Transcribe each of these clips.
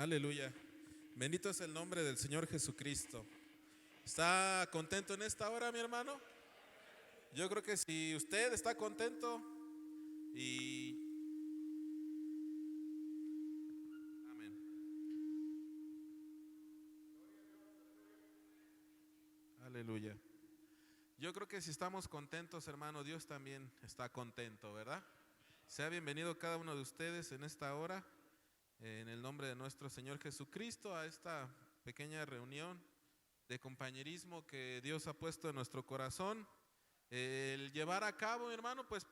Aleluya. Bendito es el nombre del Señor Jesucristo. ¿Está contento en esta hora, mi hermano? Yo creo que si usted está contento y... Amén. Aleluya. Yo creo que si estamos contentos, hermano, Dios también está contento, ¿verdad? Sea bienvenido cada uno de ustedes en esta hora, en el nombre de nuestro Señor Jesucristo, a esta pequeña reunión de compañerismo que Dios ha puesto en nuestro corazón. El llevar a cabo, mi hermano, pues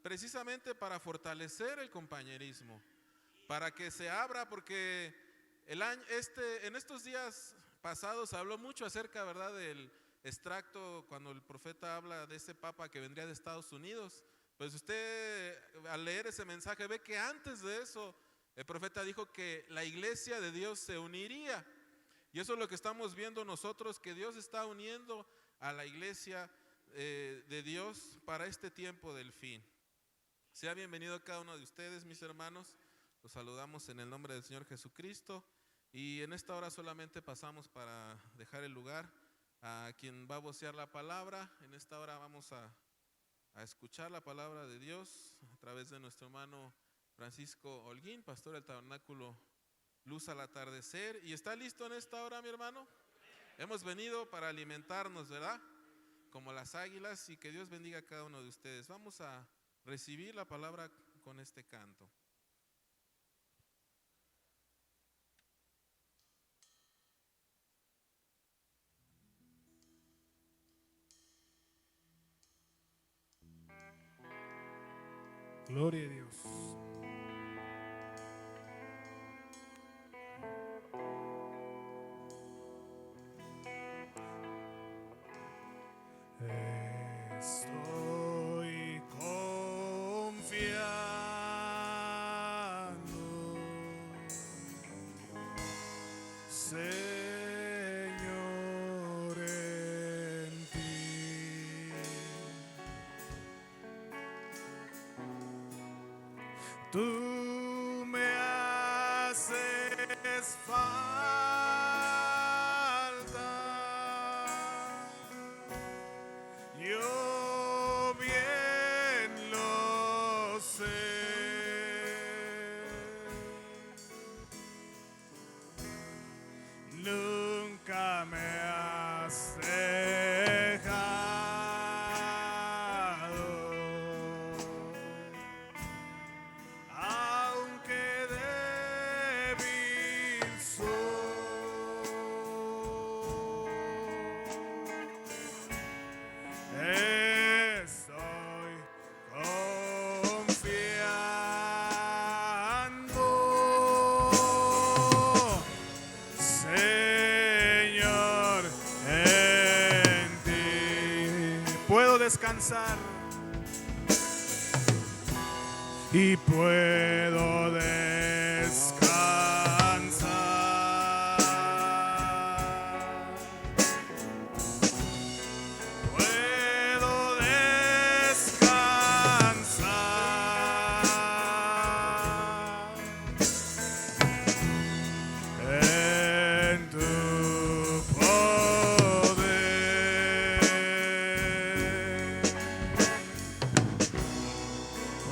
precisamente para fortalecer el compañerismo, para que se abra, porque en estos días pasados se habló mucho acerca, ¿verdad?, del extracto cuando el profeta habla de ese papa que vendría de Estados Unidos. Pues usted al leer ese mensaje ve que antes de eso el profeta dijo que la iglesia de Dios se uniría. Y eso es lo que estamos viendo nosotros, que Dios está uniendo a la iglesia de Dios para este tiempo del fin. Sea bienvenido cada uno de ustedes, mis hermanos. Los saludamos en el nombre del Señor Jesucristo. Y en esta hora solamente pasamos para dejar el lugar a quien va a vocear la palabra. En esta hora vamos a escuchar la palabra de Dios a través de nuestro hermano Francisco Holguín, pastor del tabernáculo Luz al Atardecer. ¿Y está listo en esta hora, mi hermano? Hemos venido para alimentarnos, ¿verdad? Como las águilas, y que Dios bendiga a cada uno de ustedes. Vamos a recibir la palabra con este canto. Gloria a Dios. Estoy confiando, Señor, en ti. Tú me haces falta, yo bien lo sé. Nunca me has dejado, aunque débil soy. Estoy confiando, Señor, en ti. Puedo descansar y puedo descansar. Puedo descansar en tu poder.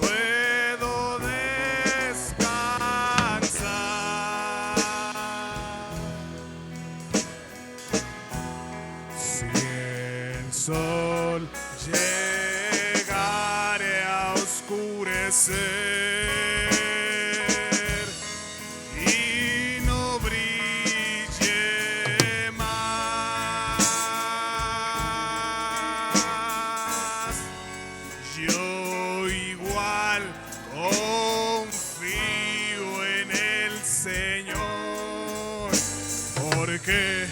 Puedo descansar. Si el sol llegare a oscurecer y no brille más, yo igual confío en el Señor, porque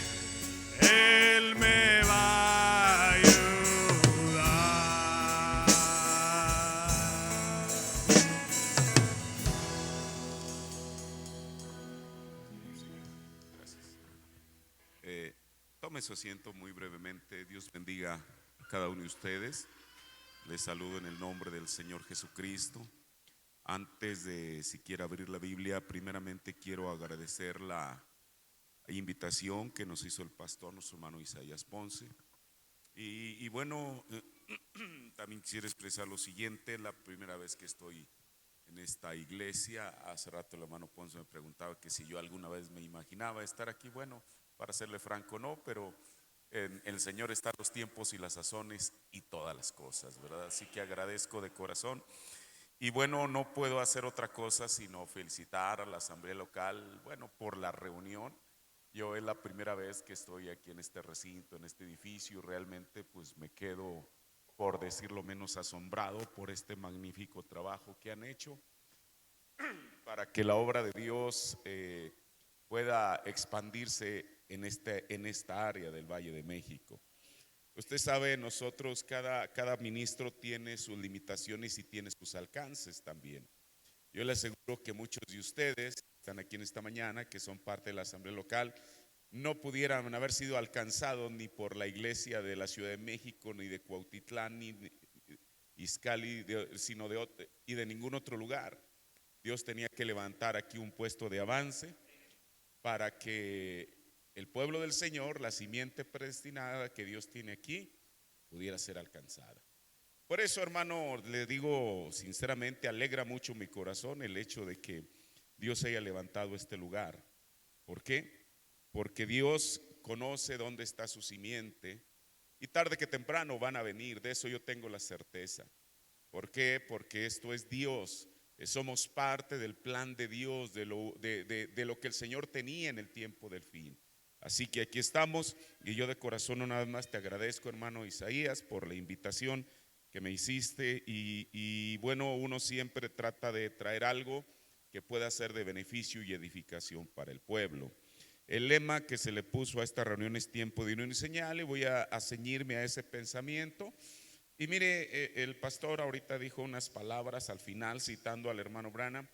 Él me va a ayudar. Gracias. Tome su asiento muy brevemente. Dios bendiga a cada uno de ustedes. Les saludo en el nombre del Señor Jesucristo. Antes de siquiera abrir la Biblia, primeramente quiero agradecer la invitación que nos hizo el pastor, nuestro hermano Isaías Ponce. Y bueno, también quisiera expresar lo siguiente: la primera vez que estoy en esta iglesia. Hace rato el hermano Ponce me preguntaba que si yo alguna vez me imaginaba estar aquí. Bueno, para serle franco, no, pero en el Señor están los tiempos y las sazones y todas las cosas, ¿verdad? Así que agradezco de corazón. Y bueno, no puedo hacer otra cosa sino felicitar a la asamblea local, bueno, por la reunión. Yo es la primera vez que estoy aquí en este recinto, en este edificio. Realmente pues me quedo, por decirlo menos, asombrado por este magnífico trabajo que han hecho para que la obra de Dios pueda expandirse en esta área del Valle de México. Usted sabe, nosotros, cada ministro tiene sus limitaciones y tiene sus alcances también. Yo le aseguro que muchos de ustedes que están aquí en esta mañana, que son parte de la asamblea local, no pudieran haber sido alcanzados ni por la iglesia de la Ciudad de México, ni de Cuautitlán, ni Izcalli, sino y de ningún otro lugar. Dios tenía que levantar aquí un puesto de avance para que el pueblo del Señor, la simiente predestinada que Dios tiene aquí, pudiera ser alcanzada. Por eso, hermano, le digo sinceramente, alegra mucho mi corazón el hecho de que Dios haya levantado este lugar. ¿Por qué? Porque Dios conoce dónde está su simiente y tarde que temprano van a venir. De eso yo tengo la certeza. ¿Por qué? Porque esto es Dios. Somos parte del plan de Dios, de lo que el Señor tenía en el tiempo del fin. Así que aquí estamos, y yo de corazón una vez más te agradezco, hermano Isaías, por la invitación que me hiciste. Y bueno, uno siempre trata de traer algo que pueda ser de beneficio y edificación para el pueblo. El lema que se le puso a esta reunión es tiempo de unión y señal, y voy a ceñirme a ese pensamiento. Y mire, el pastor ahorita dijo unas palabras al final, citando al hermano Branham,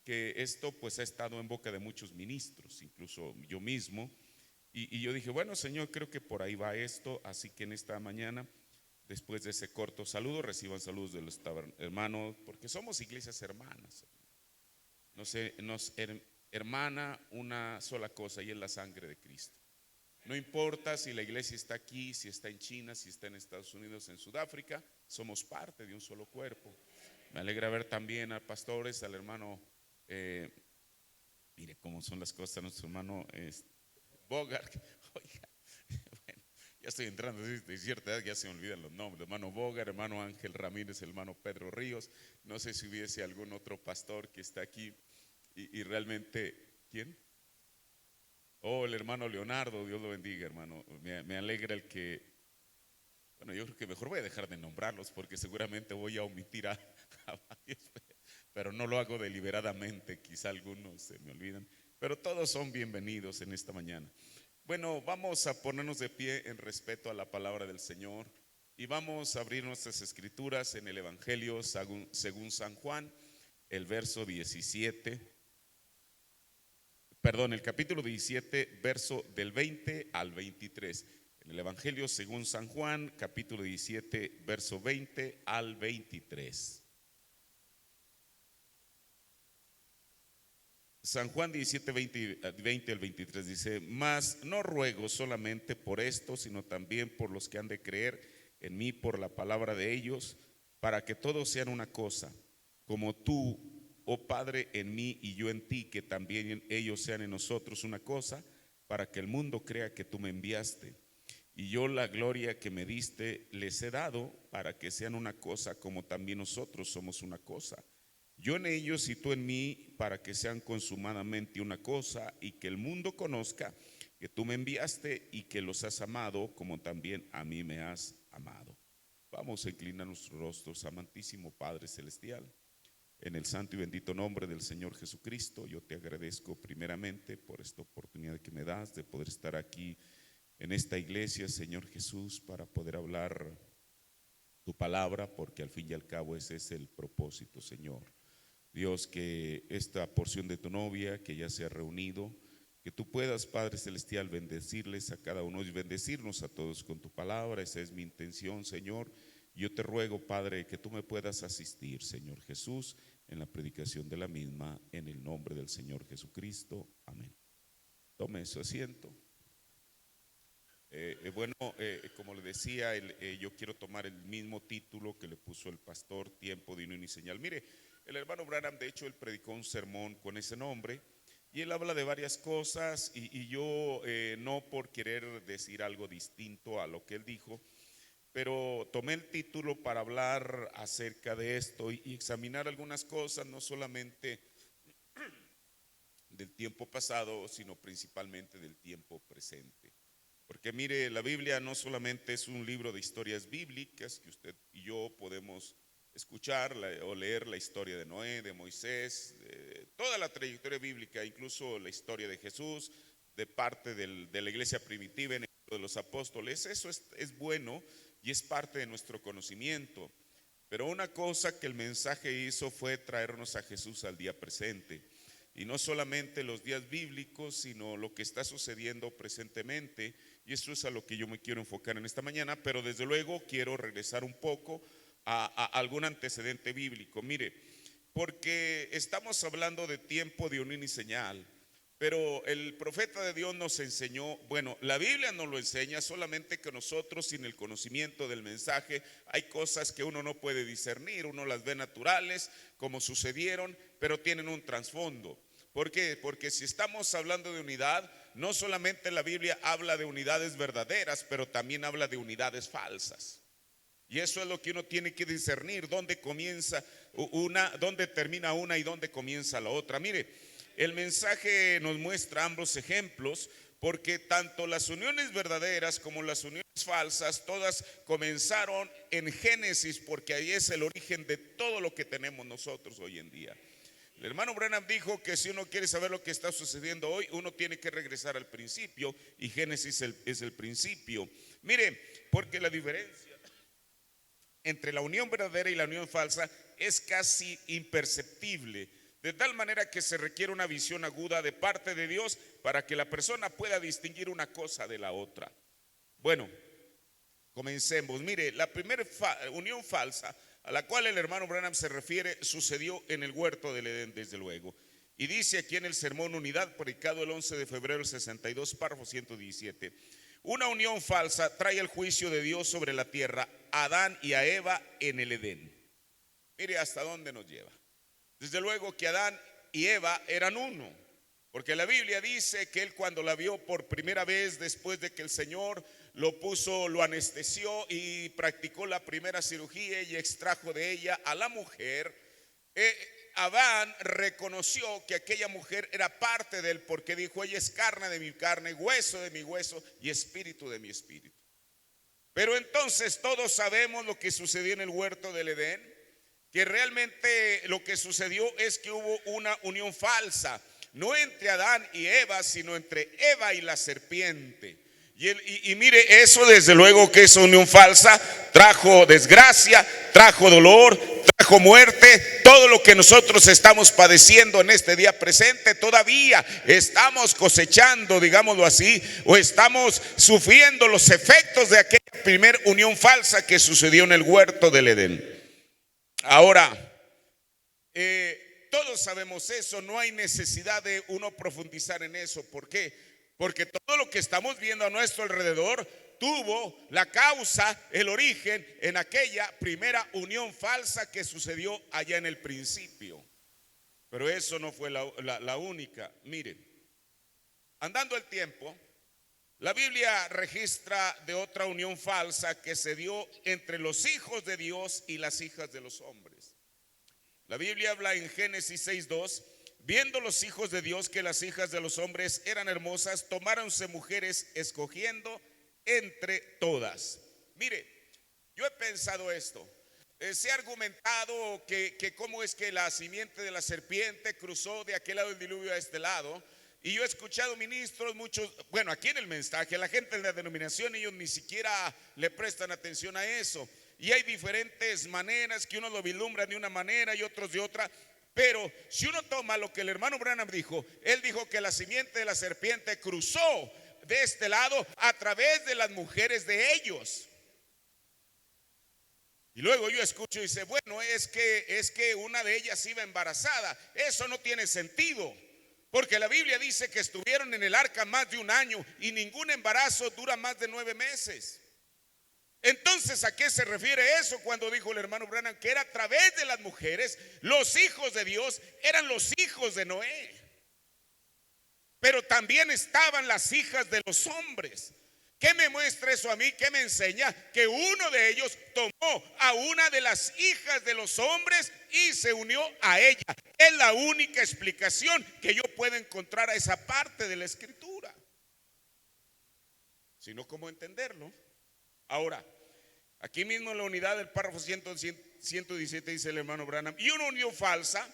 que esto pues ha estado en boca de muchos ministros, incluso yo mismo. Y yo dije, bueno, Señor, creo que por ahí va esto. Así que en esta mañana, después de ese corto saludo, reciban saludos de los hermanos, porque somos iglesias hermanas. Nos hermana una sola cosa, y es la sangre de Cristo. No importa si la iglesia está aquí, si está en China, si está en Estados Unidos, en Sudáfrica, somos parte de un solo cuerpo. Me alegra ver también a pastores, al hermano, mire cómo son las cosas, nuestro hermano Bogart. Oiga, bueno, ya estoy entrando de cierta edad, ya se me olvidan los nombres. Hermano Bogart, hermano Ángel Ramírez, hermano Pedro Ríos. No sé si hubiese algún otro pastor que está aquí y realmente, ¿quién? Oh, el hermano Leonardo, Dios lo bendiga, hermano. Me alegra el que, bueno, yo creo que mejor voy a dejar de nombrarlos porque seguramente voy a omitir a varios, pero no lo hago deliberadamente, quizá algunos se me olvidan, pero todos son bienvenidos en esta mañana. Bueno, vamos a ponernos de pie en respeto a la palabra del Señor y vamos a abrir nuestras escrituras en el Evangelio según San Juan, el verso 17. Perdón, el capítulo 17, verso del 20 al 23. En el Evangelio según San Juan, capítulo 17, verso 20 al 23. San Juan 17, 20 al 23 dice: mas no ruego solamente por esto, sino también por los que han de creer en mí por la palabra de ellos, para que todos sean una cosa, como tú, oh Padre, en mí y yo en ti, que también ellos sean en nosotros una cosa, para que el mundo crea que tú me enviaste. Y yo la gloria que me diste les he dado, para que sean una cosa como también nosotros somos una cosa. Yo en ellos y tú en mí, para que sean consumadamente una cosa, y que el mundo conozca que tú me enviaste y que los has amado como también a mí me has amado. Vamos a inclinar nuestros rostros. Amantísimo Padre Celestial, en el santo y bendito nombre del Señor Jesucristo, yo te agradezco primeramente por esta oportunidad que me das de poder estar aquí en esta iglesia, Señor Jesús, para poder hablar tu palabra, porque al fin y al cabo ese es el propósito, Señor. Dios, que esta porción de tu novia que ya se ha reunido, que tú puedas, Padre Celestial, bendecirles a cada uno y bendecirnos a todos con tu palabra. Esa es mi intención, Señor. Yo te ruego, Padre, que tú me puedas asistir, Señor Jesús, en la predicación de la misma, en el nombre del Señor Jesucristo. Amén. Tome su asiento. Como le decía, yo quiero tomar el mismo título que le puso el pastor, Tiempo de Unión y Señal. Mire, el hermano Branham, de hecho, él predicó un sermón con ese nombre y él habla de varias cosas y yo no por querer decir algo distinto a lo que él dijo, pero tomé el título para hablar acerca de esto y examinar algunas cosas, no solamente del tiempo pasado, sino principalmente del tiempo presente. Porque mire, la Biblia no solamente es un libro de historias bíblicas que usted y yo podemos escuchar o leer la historia de Noé, de Moisés, de toda la trayectoria bíblica, incluso la historia de Jesús, de parte de la iglesia primitiva en el libro de los apóstoles. Eso es bueno y es parte de nuestro conocimiento. Pero una cosa que el mensaje hizo fue traernos a Jesús al día presente. Y no solamente los días bíblicos, sino lo que está sucediendo presentemente. Y eso es a lo que yo me quiero enfocar en esta mañana, pero desde luego quiero regresar un poco a algún antecedente bíblico. Mire, porque estamos hablando de tiempo de unión y señal, pero el profeta de Dios nos enseñó, bueno, la Biblia nos lo enseña, solamente que nosotros sin el conocimiento del mensaje hay cosas que uno no puede discernir, uno las ve naturales como sucedieron, pero tienen un trasfondo. ¿Por qué? Porque si estamos hablando de unidad, no solamente la Biblia habla de unidades verdaderas, pero también habla de unidades falsas. Y eso es lo que uno tiene que discernir, dónde comienza una, dónde termina una y dónde comienza la otra. Mire, el mensaje nos muestra ambos ejemplos, porque tanto las uniones verdaderas como las uniones falsas, todas comenzaron en Génesis, porque ahí es el origen de todo lo que tenemos nosotros hoy en día. El hermano Branham dijo que si uno quiere saber lo que está sucediendo hoy, uno tiene que regresar al principio, y Génesis es el principio. Mire, porque la diferencia entre la unión verdadera y la unión falsa es casi imperceptible, de tal manera que se requiere una visión aguda de parte de Dios para que la persona pueda distinguir una cosa de la otra. Bueno, comencemos. Mire, la primera unión falsa a la cual el hermano Branham se refiere sucedió en el huerto del Edén, desde luego. Y dice aquí en el sermón Unidad, predicado el 11 de febrero del 62, párrafo 117. Una unión falsa trae el juicio de Dios sobre la tierra, a Adán y a Eva en el Edén. Mire hasta dónde nos lleva. Desde luego que Adán y Eva eran uno, porque la Biblia dice que él, cuando la vio por primera vez, después de que el Señor lo anestesió y practicó la primera cirugía y extrajo de ella a la mujer, Adán reconoció que aquella mujer era parte de él, porque dijo: ella es carne de mi carne, hueso de mi hueso y espíritu de mi espíritu. Pero entonces todos sabemos lo que sucedió en el huerto del Edén, que realmente lo que sucedió es que hubo una unión falsa, no entre Adán y Eva, sino entre Eva y la serpiente. Y mire, eso desde luego que esa unión falsa trajo desgracia, trajo dolor, trajo muerte. Todo lo que nosotros estamos padeciendo en este día presente, todavía estamos cosechando, digámoslo así, o estamos sufriendo los efectos de aquella primera unión falsa que sucedió en el huerto del Edén. Ahora, todos sabemos eso, no hay necesidad de uno profundizar en eso. ¿Por qué? Porque todo lo que estamos viendo a nuestro alrededor tuvo la causa, el origen en aquella primera unión falsa que sucedió allá en el principio. Pero eso no fue la única. Miren, andando el tiempo, la Biblia registra de otra unión falsa que se dio entre los hijos de Dios y las hijas de los hombres. La Biblia habla en Génesis 6:2. Viendo los hijos de Dios que las hijas de los hombres eran hermosas, tomáronse mujeres escogiendo entre todas. Mire, yo he pensado esto. Se ha argumentado que cómo es que la simiente de la serpiente cruzó de aquel lado del diluvio a este lado. Y yo he escuchado ministros, muchos, bueno, aquí en el mensaje, la gente de la denominación, ellos ni siquiera le prestan atención a eso. Y hay diferentes maneras, que unos lo vislumbran de una manera y otros de otra. Pero si uno toma lo que el hermano Branham dijo, él dijo que la simiente de la serpiente cruzó de este lado a través de las mujeres de ellos. Y luego yo escucho y dice, bueno, es que una de ellas iba embarazada. Eso no tiene sentido, porque la Biblia dice que estuvieron en el arca más de un año y ningún embarazo dura más de 9 meses. Entonces, ¿a qué se refiere eso cuando dijo el hermano Branham que era a través de las mujeres? Los hijos de Dios eran los hijos de Noé, pero también estaban las hijas de los hombres. ¿Qué me muestra eso a mí? ¿Qué me enseña? Que uno de ellos tomó a una de las hijas de los hombres y se unió a ella. Es la única explicación que yo puedo encontrar a esa parte de la escritura. Si no, ¿cómo entenderlo? Ahora, aquí mismo en la unidad del párrafo 117 dice el hermano Branham: y una unión falsa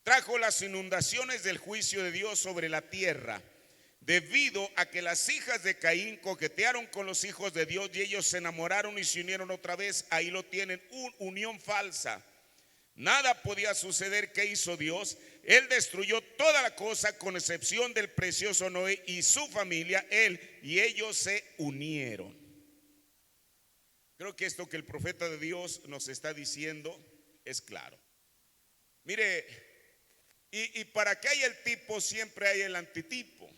trajo las inundaciones del juicio de Dios sobre la tierra, debido a que las hijas de Caín coquetearon con los hijos de Dios y ellos se enamoraron y se unieron otra vez. Ahí lo tienen, una unión falsa. Nada podía suceder. ¿Qué hizo Dios? Él destruyó toda la cosa con excepción del precioso Noé y su familia. Él y ellos se unieron. Creo que esto que el profeta de Dios nos está diciendo es claro. Mire, y para que haya el tipo siempre hay el antitipo.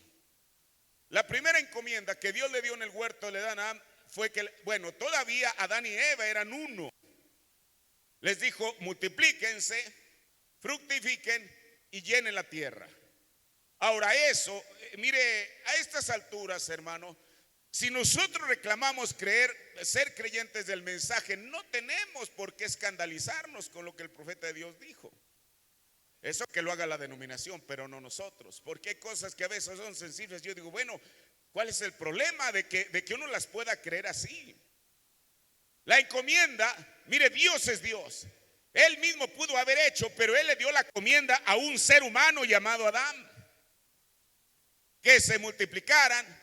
La primera encomienda que Dios le dio en el huerto de Adán fue que, bueno, todavía Adán y Eva eran uno. Les dijo: multiplíquense, fructifiquen y llenen la tierra. Ahora eso, mire, a estas alturas, hermano, si nosotros reclamamos ser creyentes del mensaje, no tenemos por qué escandalizarnos con lo que el profeta de Dios dijo. Eso que lo haga la denominación, pero no nosotros, porque hay cosas que a veces son sensibles. Yo digo, bueno, ¿cuál es el problema de que uno las pueda creer así? La encomienda, mire, Dios es Dios. Él mismo pudo haber hecho, pero Él le dio la encomienda a un ser humano llamado Adán, que se multiplicaran,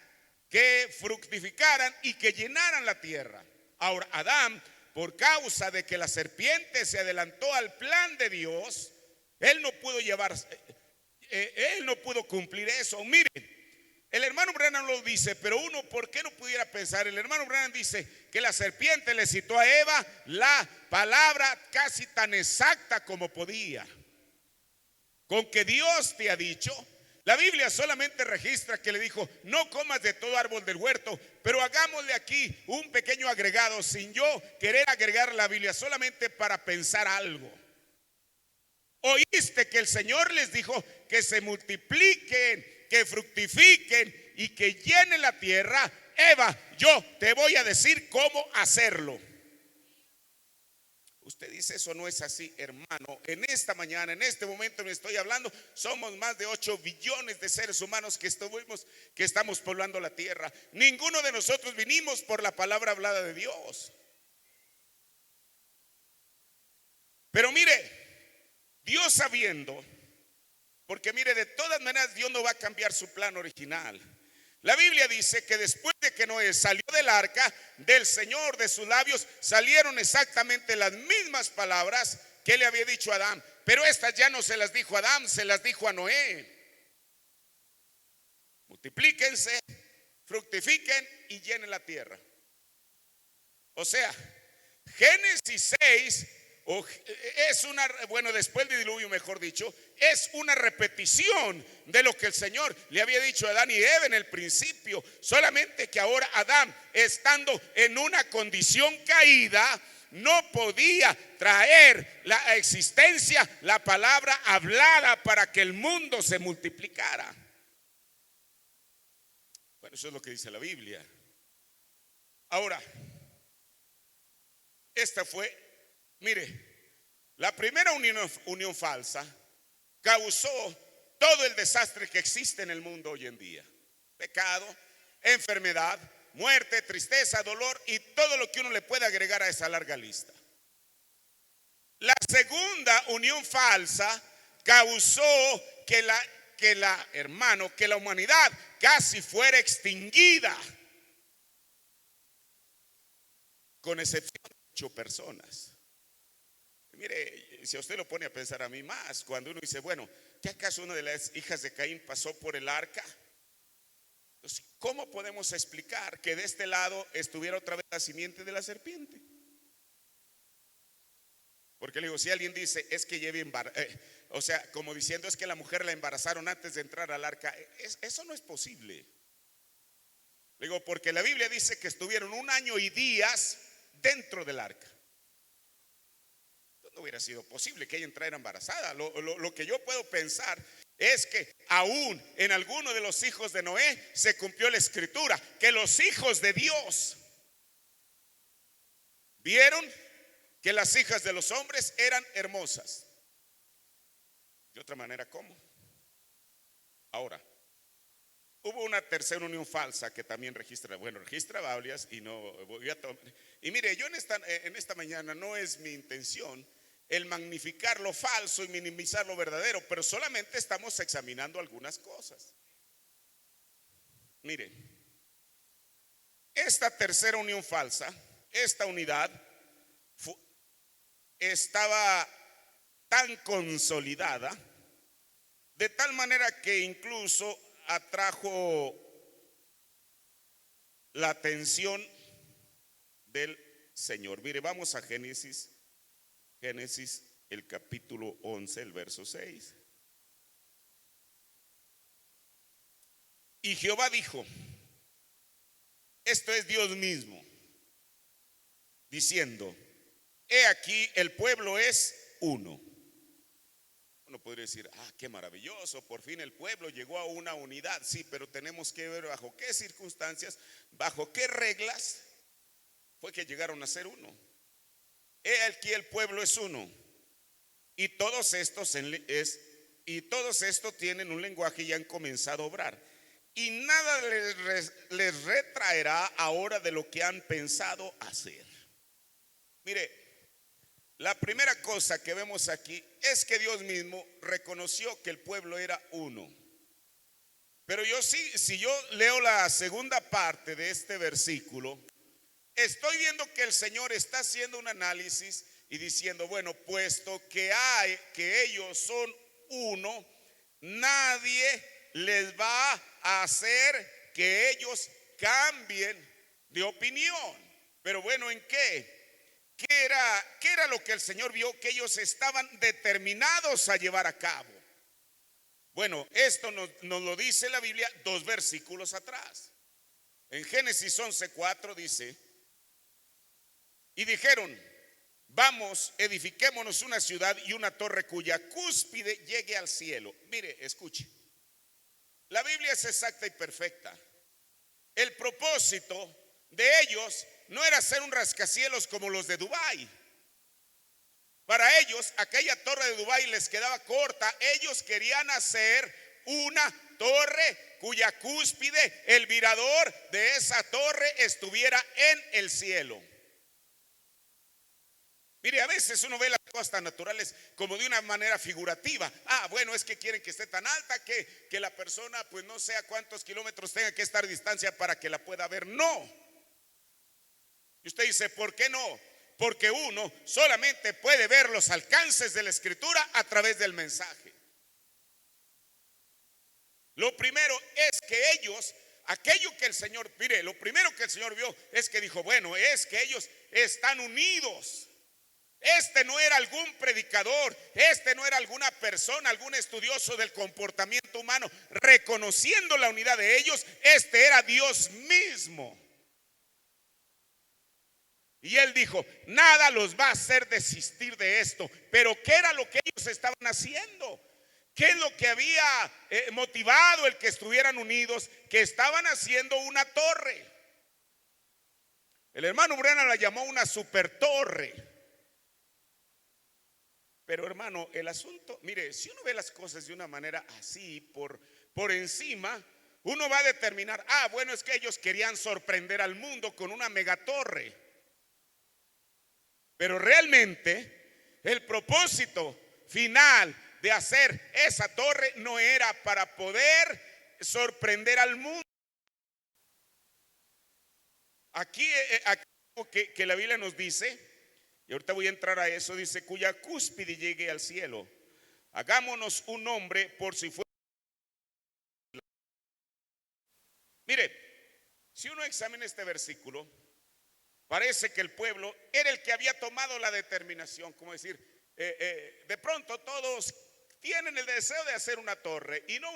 que fructificaran y que llenaran la tierra. Ahora, Adán, por causa de que la serpiente se adelantó al plan de Dios, él no pudo cumplir eso. Miren, el hermano Branham lo dice, pero uno, ¿por qué no pudiera pensar? El hermano Branham dice que la serpiente le citó a Eva la palabra casi tan exacta como podía. Con que Dios te ha dicho. La Biblia solamente registra que le dijo: no comas de todo árbol del huerto, pero hagámosle aquí un pequeño agregado, sin yo querer agregar la Biblia, solamente para pensar algo. Oíste que el Señor les dijo que se multipliquen, que fructifiquen y que llenen la tierra. Eva, yo te voy a decir cómo hacerlo. Usted dice: eso no es así, hermano. En esta mañana, en este momento me estoy hablando, somos más de 8 billones de seres humanos que estamos poblando la tierra. Ninguno de nosotros vinimos por la palabra hablada de Dios. Pero mire, Dios sabiendo, porque mire, de todas maneras Dios no va a cambiar su plan original. La Biblia dice que después de que Noé salió del arca, del Señor, de sus labios salieron exactamente las mismas palabras que le había dicho a Adán. Pero estas ya no se las dijo a Adán, se las dijo a Noé: multiplíquense, fructifiquen y llenen la tierra. O sea, Génesis 6 es después del diluvio, mejor dicho, es una repetición de lo que el Señor le había dicho a Adán y Eva en el principio. Solamente que ahora Adán, estando en una condición caída, no podía traer la existencia, la palabra hablada para que el mundo se multiplicara. Bueno, eso es lo que dice la Biblia. Ahora, esta fue, mire, la primera unión falsa causó todo el desastre que existe en el mundo hoy en día: pecado, enfermedad, muerte, tristeza, dolor y todo lo que uno le puede agregar a esa larga lista. La segunda unión falsa causó que la humanidad casi fuera extinguida, con excepción de 8 personas. Mire, si a usted lo pone a pensar, a mí más, cuando uno dice, bueno, ¿qué acaso una de las hijas de Caín pasó por el arca? Entonces, ¿cómo podemos explicar que de este lado estuviera otra vez la simiente de la serpiente? Porque le digo, si alguien dice, es que lleve o sea, como diciendo, es que la mujer la embarazaron antes de entrar al arca, eso no es posible. Le digo, porque la Biblia dice que estuvieron 1 año y días dentro del arca. No hubiera sido posible que ella entrara embarazada. Lo que yo puedo pensar es que aún en alguno de los hijos de Noé se cumplió la escritura, que los hijos de Dios vieron que las hijas de los hombres eran hermosas. De otra manera, ¿cómo? Ahora, hubo una tercera unión falsa que también registra varias y no voy a tomar. Y mire, yo en esta mañana no es mi intención el magnificar lo falso y minimizar lo verdadero, pero solamente estamos examinando algunas cosas. Mire, esta tercera unión falsa, esta unidad estaba tan consolidada de tal manera que incluso atrajo la atención del Señor. Mire, vamos a Génesis el capítulo 11, el verso 6. Y Jehová dijo, esto es Dios mismo, diciendo, he aquí el pueblo es uno. Uno podría decir, qué maravilloso, por fin el pueblo llegó a una unidad. Sí, pero tenemos que ver bajo qué circunstancias, bajo qué reglas fue que llegaron a ser uno. He aquí el pueblo es uno, y todos estos tienen un lenguaje y han comenzado a obrar, y nada les retraerá ahora de lo que han pensado hacer. Mire, la primera cosa que vemos aquí es que Dios mismo reconoció que el pueblo era uno. Pero si yo leo la segunda parte de este versículo, estoy viendo que el Señor está haciendo un análisis y diciendo, bueno, puesto que ellos son uno, nadie les va a hacer que ellos cambien de opinión. Pero bueno, ¿en qué? ¿Qué era lo que el Señor vio que ellos estaban determinados a llevar a cabo? Bueno, esto nos lo dice la Biblia 2 versículos atrás. En Génesis 11:4 dice, y dijeron, vamos, edifiquémonos una ciudad y una torre cuya cúspide llegue al cielo. Mire, escuche, la Biblia es exacta y perfecta. El propósito de ellos no era hacer un rascacielos como los de Dubái. Para ellos, aquella torre de Dubái les quedaba corta. Ellos querían hacer una torre cuya cúspide, el mirador de esa torre estuviera en el cielo. Mire, a veces uno ve las cosas tan naturales como de una manera figurativa. Bueno, es que quieren que esté tan alta que la persona pues no sé a cuántos kilómetros tenga que estar a distancia para que la pueda ver. No. Y usted dice, ¿por qué no? Porque uno solamente puede ver los alcances de la escritura a través del mensaje. Lo primero es que ellos, aquello que el Señor, mire, lo primero que el Señor vio es que dijo, bueno, es que ellos están unidos. Este no era algún predicador, este no era alguna persona, algún estudioso del comportamiento humano reconociendo la unidad de ellos. Este era Dios mismo. Y él dijo, nada los va a hacer desistir de esto. Pero ¿qué era lo que ellos estaban haciendo? ¿Qué es lo que había motivado el que estuvieran unidos? Que estaban haciendo una torre. El hermano Branham la llamó una super torre. Pero hermano, el asunto, mire, si uno ve las cosas de una manera así, por encima, uno va a determinar, bueno, es que ellos querían sorprender al mundo con una megatorre. Pero realmente el propósito final de hacer esa torre no era para poder sorprender al mundo. Aquí que la Biblia nos dice, y ahorita voy a entrar a eso, dice, cuya cúspide llegue al cielo. Hagámonos un nombre por si fuera. Mire, si uno examina este versículo, Parece que el pueblo era el que había tomado la determinación, como decir, de pronto todos tienen el deseo de hacer una torre, y no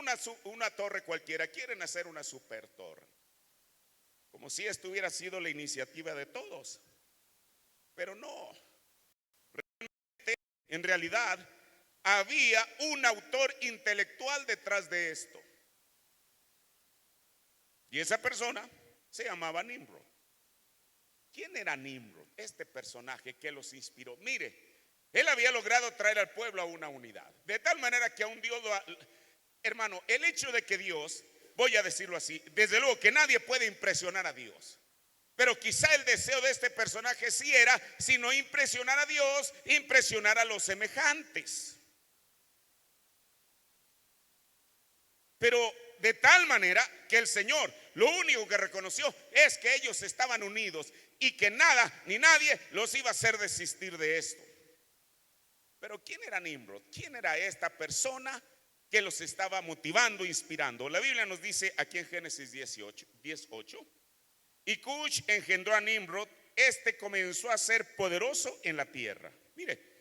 una torre cualquiera, quieren hacer una super torre, como si esto hubiera sido la iniciativa de todos. Pero no, en realidad había un autor intelectual detrás de esto, y esa persona se llamaba Nimrod. ¿Quién era Nimrod? Este personaje que los inspiró. Mire, él había logrado traer al pueblo a una unidad, de tal manera que aún Dios hermano, el hecho de que Dios, voy a decirlo así, desde luego que nadie puede impresionar a Dios, pero quizá el deseo de este personaje sí era, si no impresionar a Dios, impresionar a los semejantes. Pero de tal manera que el Señor lo único que reconoció es que ellos estaban unidos y que nada ni nadie los iba a hacer desistir de esto. Pero ¿quién era Nimrod? ¿Quién era esta persona que los estaba motivando, inspirando? La Biblia nos dice aquí en Génesis 18, y Cush engendró a Nimrod, este comenzó a ser poderoso en la tierra. Mire,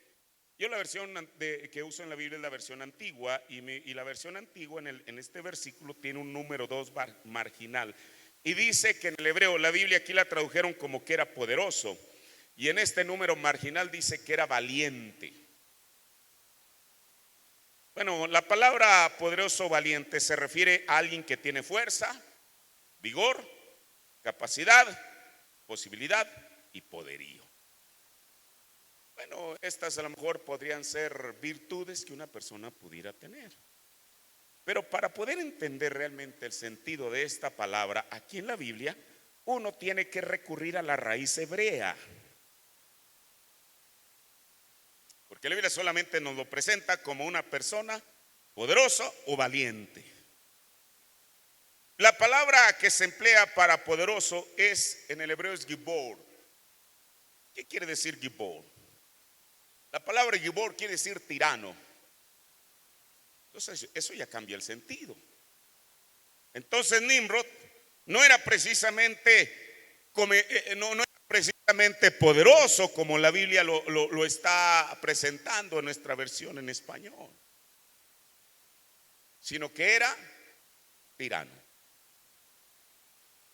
yo la versión que uso en la Biblia es la versión antigua, y la versión antigua en este versículo tiene un número 2 marginal, y dice que en el hebreo, la Biblia aquí la tradujeron como que era poderoso, y en este número marginal dice que era valiente. Bueno, la palabra poderoso o valiente se refiere a alguien que tiene fuerza, vigor, capacidad, posibilidad y poderío. Bueno, estas a lo mejor podrían ser virtudes que una persona pudiera tener. Pero para poder entender realmente el sentido de esta palabra aquí en la Biblia, uno tiene que recurrir a la raíz hebrea. Porque la Biblia solamente nos lo presenta como una persona poderosa o valiente. La palabra que se emplea para poderoso en el hebreo es gibor. ¿Qué quiere decir gibor? La palabra gibor quiere decir tirano. Entonces eso ya cambia el sentido. Entonces Nimrod no era precisamente poderoso como la Biblia lo está presentando en nuestra versión en español, sino que era tirano.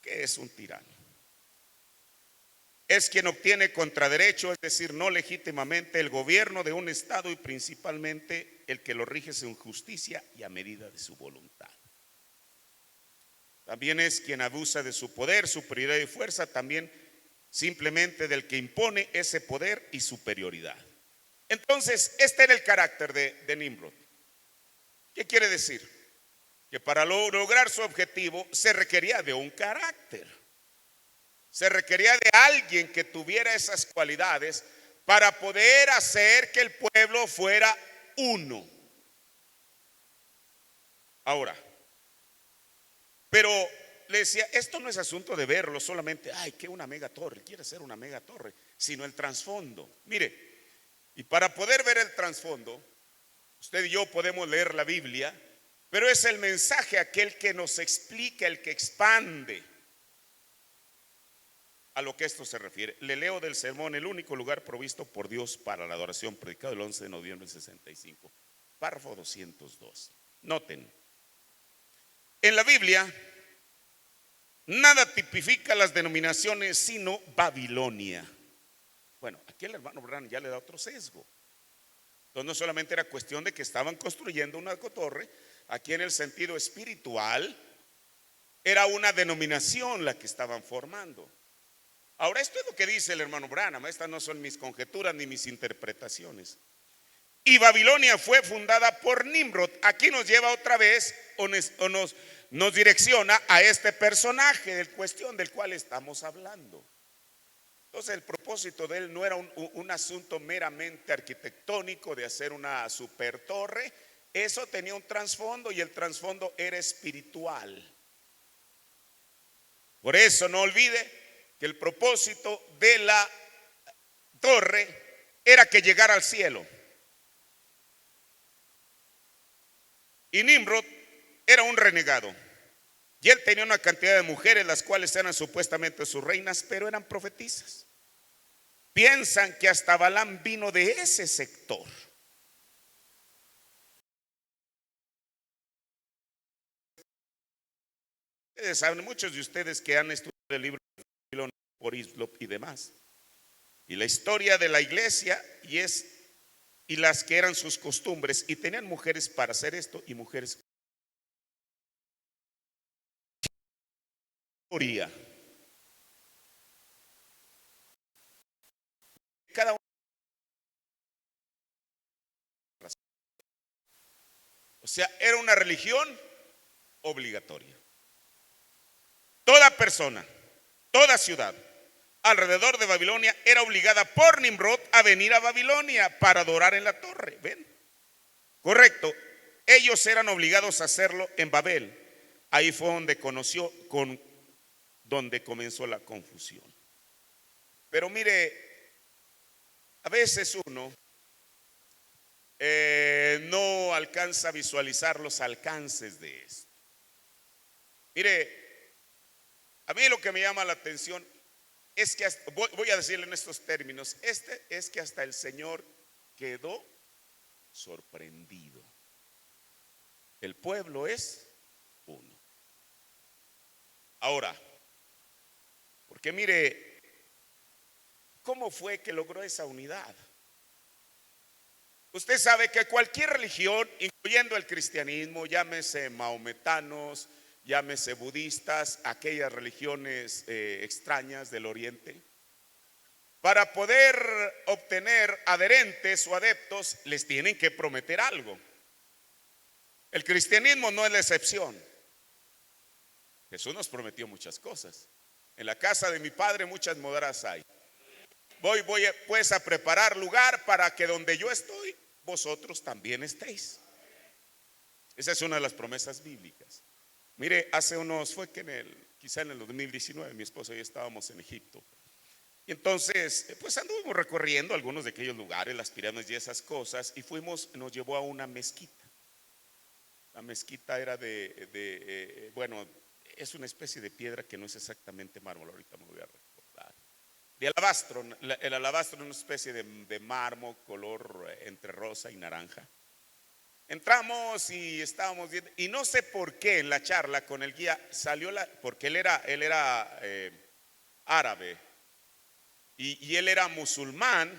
¿Qué es un tirano? Es quien obtiene contraderecho, es decir, no legítimamente, el gobierno de un estado, y principalmente el que lo rige según justicia y a medida de su voluntad. También es quien abusa de su poder, superioridad y fuerza, también simplemente del que impone ese poder y superioridad. Entonces, este era el carácter de Nimrod. ¿Qué quiere decir? Que para lograr su objetivo se requería de un carácter. Se requería de alguien que tuviera esas cualidades para poder hacer que el pueblo fuera uno. Ahora, pero le decía, esto no es asunto de verlo solamente, ay, que una mega torre, quiere ser una mega torre, sino el trasfondo. Mire, y para poder ver el trasfondo, usted y yo podemos leer la Biblia, pero es el mensaje aquel que nos explica, el que expande a lo que esto se refiere. Le leo del sermón, el único lugar provisto por Dios para la adoración, predicado el 11 de noviembre del 65, párrafo 202. Noten, en la Biblia nada tipifica las denominaciones sino Babilonia. Bueno, aquí el hermano Branham ya le da otro sesgo. Entonces no solamente era cuestión de que estaban construyendo una torre, aquí en el sentido espiritual era una denominación la que estaban formando. Ahora, esto es lo que dice el hermano Branham, estas no son mis conjeturas ni mis interpretaciones. Y Babilonia fue fundada por Nimrod. Aquí nos lleva otra vez nos direcciona a este personaje del cuestión del cual estamos hablando. Entonces el propósito de él no era un asunto meramente arquitectónico de hacer una super torre. Eso tenía un trasfondo, y el trasfondo era espiritual. Por eso no olvide que el propósito de la torre era que llegara al cielo. Y Nimrod era un renegado, y él tenía una cantidad de mujeres, las cuales eran supuestamente sus reinas, pero eran profetisas. piensan que hasta Balaam vino de ese sector. Ustedes saben, muchos de ustedes que han estudiado el libro de Babilonia por Hislop y demás, y la historia de la iglesia y las que eran sus costumbres, y tenían mujeres para hacer esto y mujeres. Cada uno, o sea, era una religión obligatoria. Toda persona, toda ciudad alrededor de Babilonia era obligada por Nimrod a venir a Babilonia para adorar en la torre. ¿Ven? Correcto. Ellos eran obligados a hacerlo en Babel. Ahí fue donde comenzó la confusión. Pero mire, a veces uno no alcanza a visualizar los alcances de esto. Mire, a mí lo que me llama la atención es que, voy a decirle en estos términos, es que hasta el Señor quedó sorprendido. El pueblo es uno. Ahora, porque mire, ¿cómo fue que logró esa unidad? Usted sabe que cualquier religión, incluyendo el cristianismo, llámese maometanos, llámese budistas, aquellas religiones extrañas del oriente, para poder obtener adherentes o adeptos, les tienen que prometer algo. El cristianismo no es la excepción. Jesús nos prometió muchas cosas. En la casa de mi Padre muchas moradas hay. Voy pues a preparar lugar para que donde yo estoy, vosotros también estéis. Esa es una de las promesas bíblicas. Mire, fue que quizá en el 2019, mi esposa y yo estábamos en Egipto. Y entonces, pues anduvimos recorriendo algunos de aquellos lugares, las pirámides y esas cosas, y nos llevó a una mezquita. La mezquita era bueno, es una especie de piedra que no es exactamente mármol, ahorita me voy a recordar. De alabastro, el alabastro es una especie de mármol, color entre rosa y naranja. Entramos y estábamos viendo, y no sé por qué en la charla con el guía salió porque él era árabe y él era musulmán,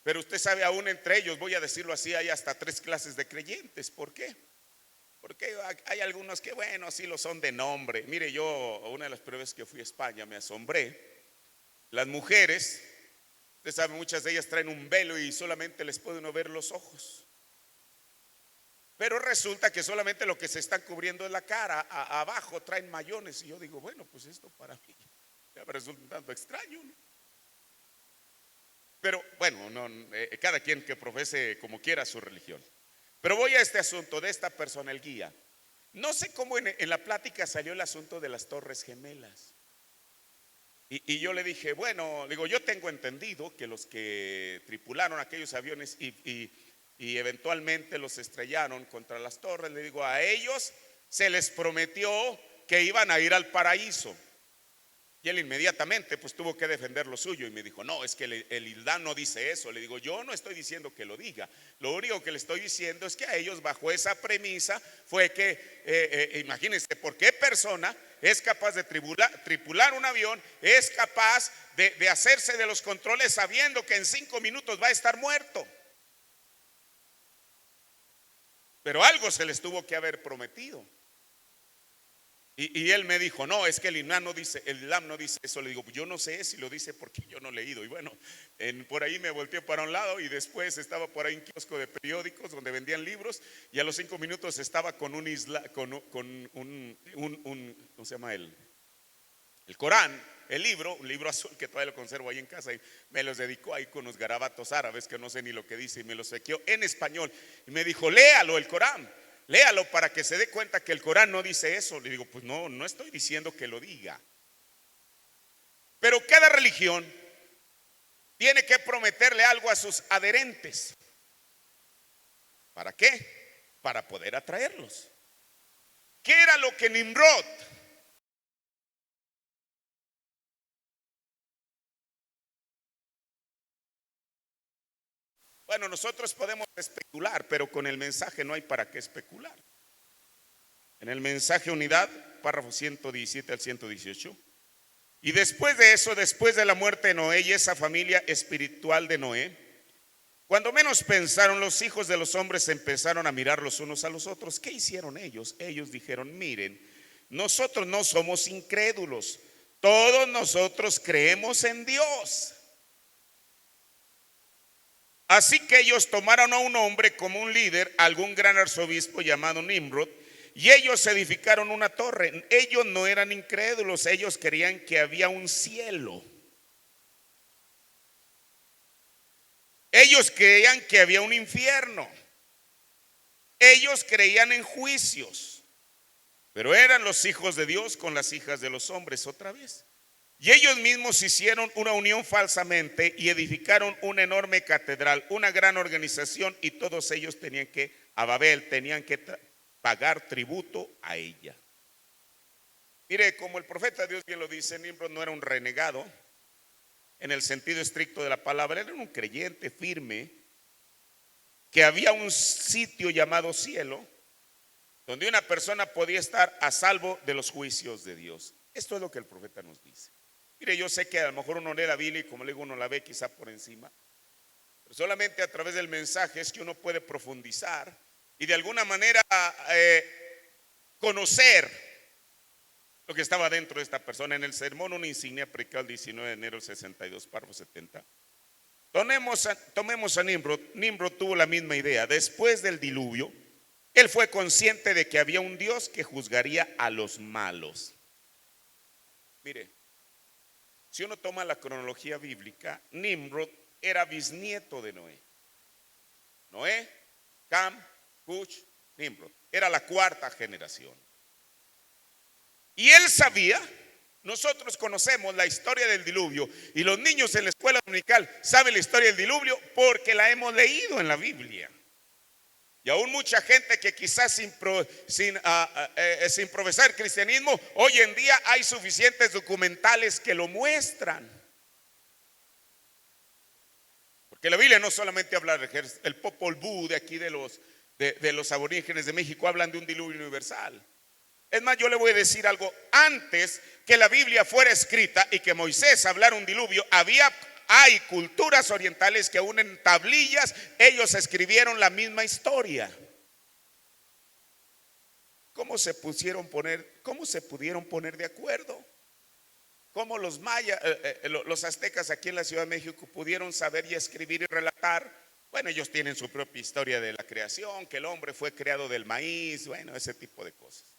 pero usted sabe, aún entre ellos, voy a decirlo así, hay hasta 3 clases de creyentes. ¿Por qué? Porque hay algunos que, bueno, sí lo son de nombre. Mire, yo, una de las pruebas que fui a España, me asombré. Las mujeres, usted sabe, muchas de ellas traen un velo y solamente les puede uno ver los ojos. Pero resulta que solamente lo que se están cubriendo es la cara, abajo traen mayones. Y yo digo, bueno, pues esto para mí me resulta un tanto extraño, ¿no? Pero bueno, cada quien que profese como quiera su religión. Pero voy a este asunto de esta persona, el guía. No sé cómo en la plática salió el asunto de las Torres Gemelas. Y yo le dije, bueno, digo, yo tengo entendido que los que tripularon aquellos aviones y eventualmente los estrellaron contra las torres, le digo, a ellos se les prometió que iban a ir al paraíso. Y él inmediatamente pues tuvo que defender lo suyo y me dijo, no, es que el Islam no dice eso. Le digo, yo no estoy diciendo que lo diga, lo único que le estoy diciendo es que a ellos bajo esa premisa fue que, imagínense, ¿por qué persona es capaz de tripular un avión, es capaz de hacerse de los controles sabiendo que en 5 minutos va a estar muerto? Pero algo se les tuvo que haber prometido. Y él me dijo, no, es que el Islam no dice eso. Le digo, yo no sé si lo dice porque yo no he leído. Y bueno, por ahí me volteé para un lado y después estaba por ahí un kiosco de periódicos donde vendían libros y a los 5 minutos estaba con un ¿cómo se llama? El Corán, un libro azul que todavía lo conservo ahí en casa, y me los dedicó ahí con unos garabatos árabes que no sé ni lo que dice, y me los sequeó en español y me dijo, léalo el Corán. Léalo para que se dé cuenta que el Corán no dice eso. Le digo, pues no estoy diciendo que lo diga. Pero cada religión tiene que prometerle algo a sus adherentes. ¿Para qué? Para poder atraerlos. ¿Qué era lo que Nimrod Bueno, nosotros podemos especular, pero con el mensaje no hay para qué especular. En el mensaje unidad, párrafo 117 al 118. Y después de eso, después de la muerte de Noé y esa familia espiritual de Noé, cuando menos pensaron, los hijos de los hombres empezaron a mirar los unos a los otros. ¿Qué hicieron ellos? Ellos dijeron: miren, nosotros no somos incrédulos, todos nosotros creemos en Dios. Así que ellos tomaron a un hombre como un líder, algún gran arzobispo llamado Nimrod, y ellos edificaron una torre. Ellos no eran incrédulos, ellos creían que había un cielo. Ellos creían que había un infierno. Ellos creían en juicios. Pero eran los hijos de Dios con las hijas de los hombres otra vez. Y ellos mismos hicieron una unión falsamente y edificaron una enorme catedral, una gran organización, y todos ellos tenían que, a Babel, tenían que pagar tributo a ella. Mire, como el profeta de Dios bien lo dice, Nimrod no era un renegado en el sentido estricto de la palabra, era un creyente firme, que había un sitio llamado cielo, donde una persona podía estar a salvo de los juicios de Dios. Esto es lo que el profeta nos dice. Mire, yo sé que a lo mejor uno lee la Biblia y como le digo, uno la ve quizá por encima, pero solamente a través del mensaje es que uno puede profundizar y de alguna manera conocer lo que estaba dentro de esta persona. En el sermón Una Insignia, predicado el 19 de enero del 62, párrafo 70. Tomemos a Nimrod. Nimrod tuvo la misma idea. Después del diluvio, él fue consciente de que había un Dios que juzgaría a los malos. Mire, si uno toma la cronología bíblica, Nimrod era bisnieto de Noé. Noé, Cam, Cush, Nimrod. Era la cuarta generación. Y él sabía, nosotros conocemos la historia del diluvio, y los niños en la escuela dominical saben la historia del diluvio porque la hemos leído en la Biblia. Y aún mucha gente que quizás sin profesar cristianismo, hoy en día hay suficientes documentales que lo muestran. Porque la Biblia no solamente habla del Popol Vuh de aquí de los aborígenes de México, hablan de un diluvio universal. Es más, yo le voy a decir algo: antes que la Biblia fuera escrita y que Moisés hablara un diluvio, hay culturas orientales que aún en tablillas ellos escribieron la misma historia. ¿Cómo se pudieron poner de acuerdo? ¿Cómo los mayas, los aztecas aquí en la Ciudad de México pudieron saber y escribir y relatar? Bueno, ellos tienen su propia historia de la creación, que el hombre fue creado del maíz, bueno, ese tipo de cosas.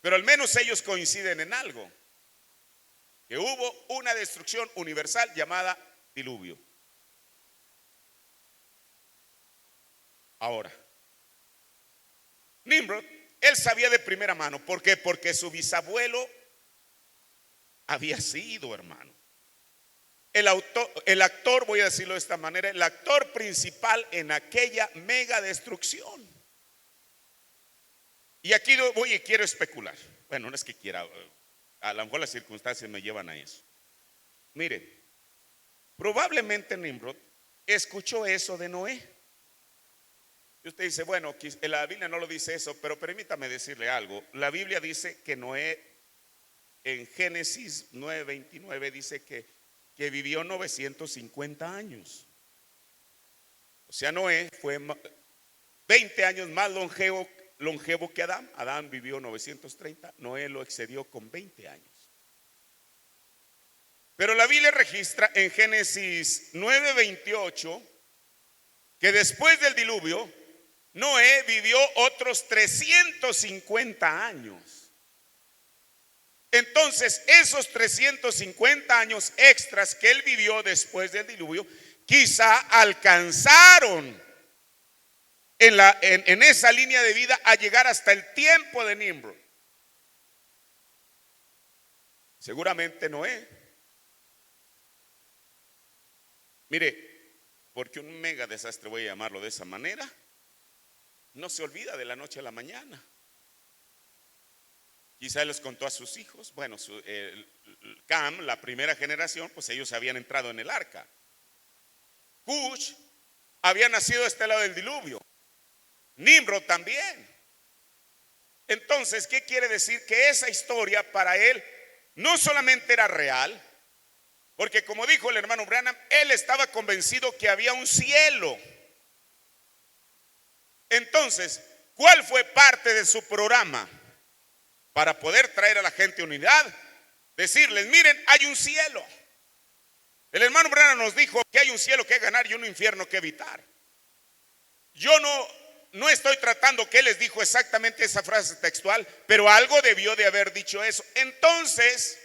Pero al menos ellos coinciden en algo: que hubo una destrucción universal llamada diluvio. Ahora, Nimrod, él sabía de primera mano. ¿Por qué? Porque su bisabuelo había sido, hermano, el actor, voy a decirlo de esta manera, el actor principal en aquella mega destrucción. Y aquí voy y quiero especular. Bueno, no es que quiera, a lo mejor las circunstancias me llevan a eso. Mire, probablemente Nimrod escuchó eso de Noé. Y usted dice, bueno, la Biblia no lo dice eso, pero permítame decirle algo. La Biblia dice que Noé, en Génesis 9:29, dice que vivió 950 años. O sea, Noé fue 20 años más longevo que Adán. Adán vivió 930, Noé lo excedió con 20 años. Pero la Biblia registra en Génesis 9:28 que después del diluvio Noé vivió otros 350 años. Entonces, esos 350 años extras que él vivió después del diluvio, quizá alcanzaron en esa línea de vida a llegar hasta el tiempo de Nimrod. Seguramente Noé. Mire, porque un mega desastre, voy a llamarlo de esa manera, no se olvida de la noche a la mañana. Quizá él les contó a sus hijos. Bueno, Cam, la primera generación, pues ellos habían entrado en el arca. Cush había nacido a este lado del diluvio. Nimrod también. Entonces, ¿qué quiere decir? Que esa historia para él no solamente era real, porque como dijo el hermano Branham, él estaba convencido que había un cielo. Entonces, ¿cuál fue parte de su programa? Para poder traer a la gente unidad, decirles, miren, hay un cielo. El hermano Branham nos dijo que hay un cielo que ganar y un infierno que evitar. Yo no estoy tratando que él les dijo exactamente esa frase textual, pero algo debió de haber dicho eso. Entonces,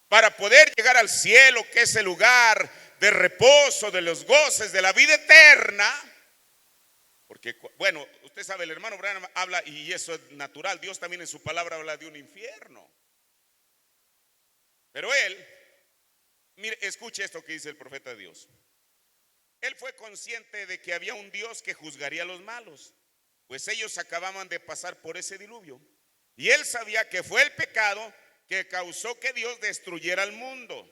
para poder llegar al cielo, que es el lugar de reposo, de los goces, de la vida eterna, porque, bueno, usted sabe, el hermano Branham habla, y eso es natural, Dios también en su palabra habla de un infierno. Pero él, mire, escuche esto que dice el profeta de Dios. Él fue consciente de que había un Dios que juzgaría a los malos, pues ellos acababan de pasar por ese diluvio. Y él sabía que fue el pecado que causó que Dios destruyera al mundo.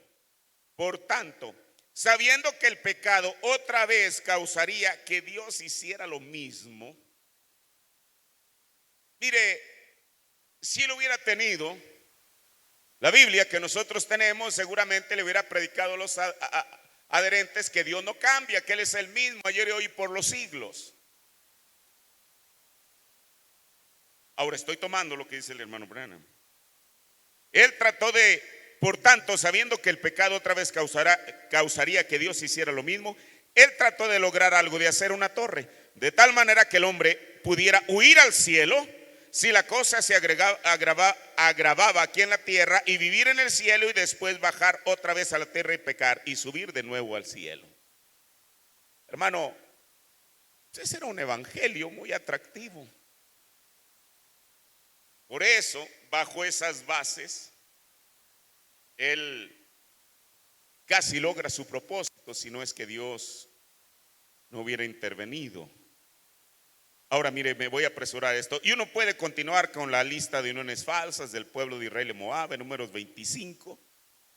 Por tanto, sabiendo que el pecado otra vez causaría que Dios hiciera lo mismo, mire, si él hubiera tenido la Biblia que nosotros tenemos, seguramente le hubiera predicado a los adherentes que Dios no cambia, que Él es el mismo ayer y hoy por los siglos. Ahora estoy tomando lo que dice el hermano Branham. Él trató de, por tanto, sabiendo que el pecado otra vez causaría que Dios hiciera lo mismo, él trató de lograr algo, de hacer una torre, de tal manera que el hombre pudiera huir al cielo si la cosa se agravaba aquí en la tierra, y vivir en el cielo y después bajar otra vez a la tierra y pecar y subir de nuevo al cielo. Hermano, ese era un evangelio muy atractivo. Por eso, bajo esas bases, él casi logra su propósito, si no es que Dios no hubiera intervenido. Ahora mire, me voy a apresurar esto. Y uno puede continuar con la lista de uniones falsas del pueblo de Israel y Moab, en números 25,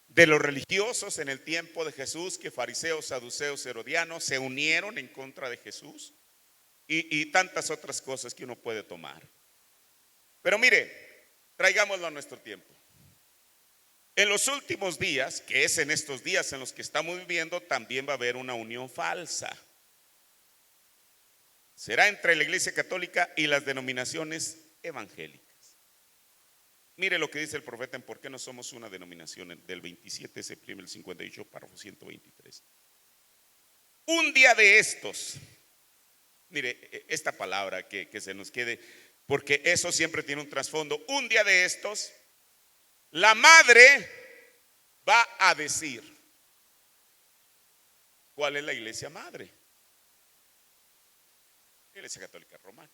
de los religiosos en el tiempo de Jesús, que fariseos, saduceos, herodianos se unieron en contra de Jesús, y tantas otras cosas que uno puede tomar. Pero mire, traigámoslo a nuestro tiempo. En los últimos días, que es en estos días en los que estamos viviendo, también va a haber una unión falsa. Será entre la Iglesia Católica y las denominaciones evangélicas. Mire lo que dice el profeta en ¿Por qué no somos una denominación? Del 27 de septiembre del 58, párrafo 123. Un día de estos, mire esta palabra que se nos quede, porque eso siempre tiene un trasfondo. Un día de estos, la madre va a decir, ¿cuál es la iglesia madre? Iglesia Católica Romana.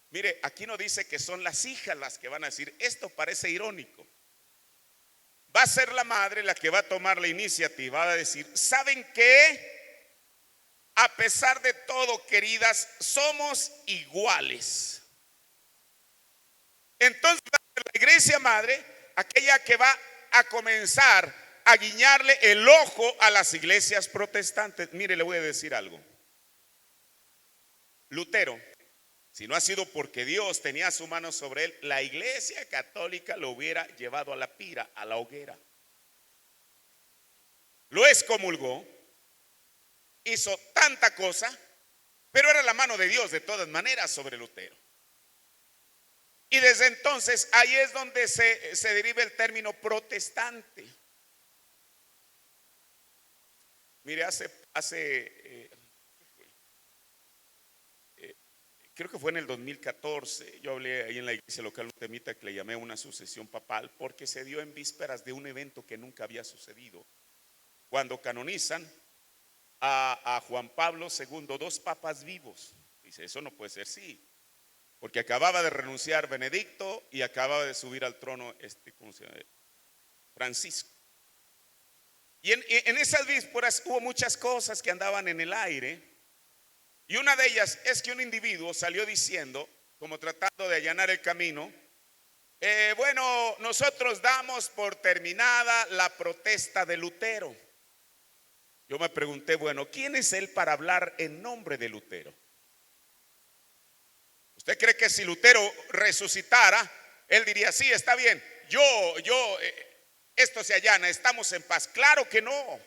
Mire, aquí no dice que son las hijas las que van a decir. Esto parece irónico. Va a ser la madre la que va a tomar la iniciativa, va a decir, ¿saben qué? A pesar de todo, queridas, somos iguales. Entonces la iglesia madre, aquella que va a comenzar a guiñarle el ojo a las iglesias protestantes. Mire, le voy a decir algo. Lutero, si no ha sido porque Dios tenía su mano sobre él, la iglesia católica lo hubiera llevado a la pira, a la hoguera. Lo excomulgó, hizo tanta cosa, pero era la mano de Dios de todas maneras sobre Lutero. Y desde entonces ahí es donde se deriva el término protestante. Mire, creo que fue en el 2014, yo hablé ahí en la iglesia local temita que le llamé una sucesión papal, porque se dio en vísperas de un evento que nunca había sucedido, cuando canonizan a Juan Pablo II, 2 papas vivos. Dice, eso no puede ser, sí, porque acababa de renunciar Benedicto y acababa de subir al trono ¿cómo se llama? Francisco. Y en esas vísperas hubo muchas cosas que andaban en el aire. Y una de ellas es que un individuo salió diciendo, como tratando de allanar el camino, bueno, nosotros damos por terminada la protesta de Lutero. yo me pregunté, bueno, ¿quién es él para hablar en nombre de Lutero? ¿Usted cree que si Lutero resucitara, él diría, sí, está bien, esto se allana, estamos en paz? Claro que no.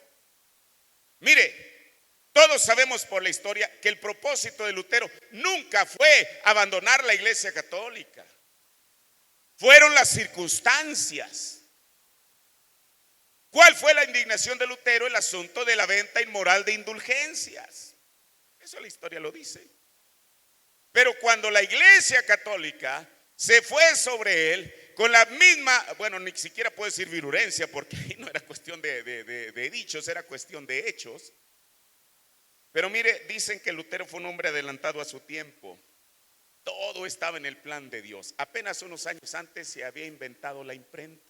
Mire, todos sabemos por la historia que el propósito de Lutero nunca fue abandonar la Iglesia Católica. Fueron las circunstancias. ¿Cuál fue la indignación de Lutero? El asunto de la venta inmoral de indulgencias. Eso la historia lo dice. Pero cuando la Iglesia Católica se fue sobre él con la misma, bueno, ni siquiera puedo decir virulencia, porque ahí no era cuestión de dichos, era cuestión de hechos. Pero mire, dicen que Lutero fue un hombre adelantado a su tiempo. Todo estaba en el plan de Dios. Apenas unos años antes se había inventado la imprenta.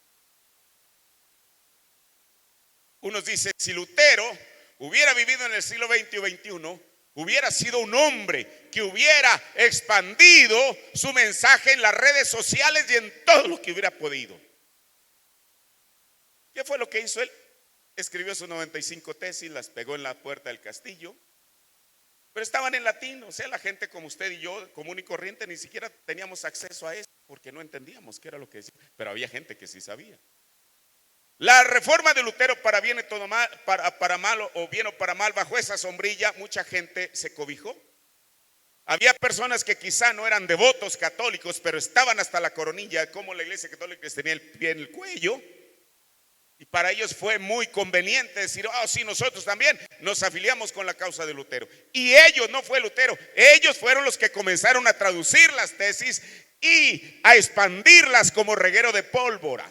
Unos dicen, si Lutero hubiera vivido en el siglo XX o XXI, hubiera sido un hombre que hubiera expandido su mensaje en las redes sociales y en todo lo que hubiera podido. ¿Qué fue lo que hizo él? Escribió sus 95 tesis, las pegó en la puerta del castillo, pero estaban en latín. O sea, la gente como usted y yo, común y corriente, ni siquiera teníamos acceso a eso porque no entendíamos qué era lo que decía, pero había gente que sí sabía. La reforma de Lutero, para bien o todo mal, para mal o bien o para mal, bajo esa sombrilla mucha gente se cobijó. Había personas que quizá no eran devotos católicos, pero estaban hasta la coronilla, como la Iglesia Católica les tenía el pie en el cuello, y para ellos fue muy conveniente decir, sí, nosotros también nos afiliamos con la causa de Lutero. Y ellos, no fue Lutero, ellos fueron los que comenzaron a traducir las tesis y a expandirlas como reguero de pólvora.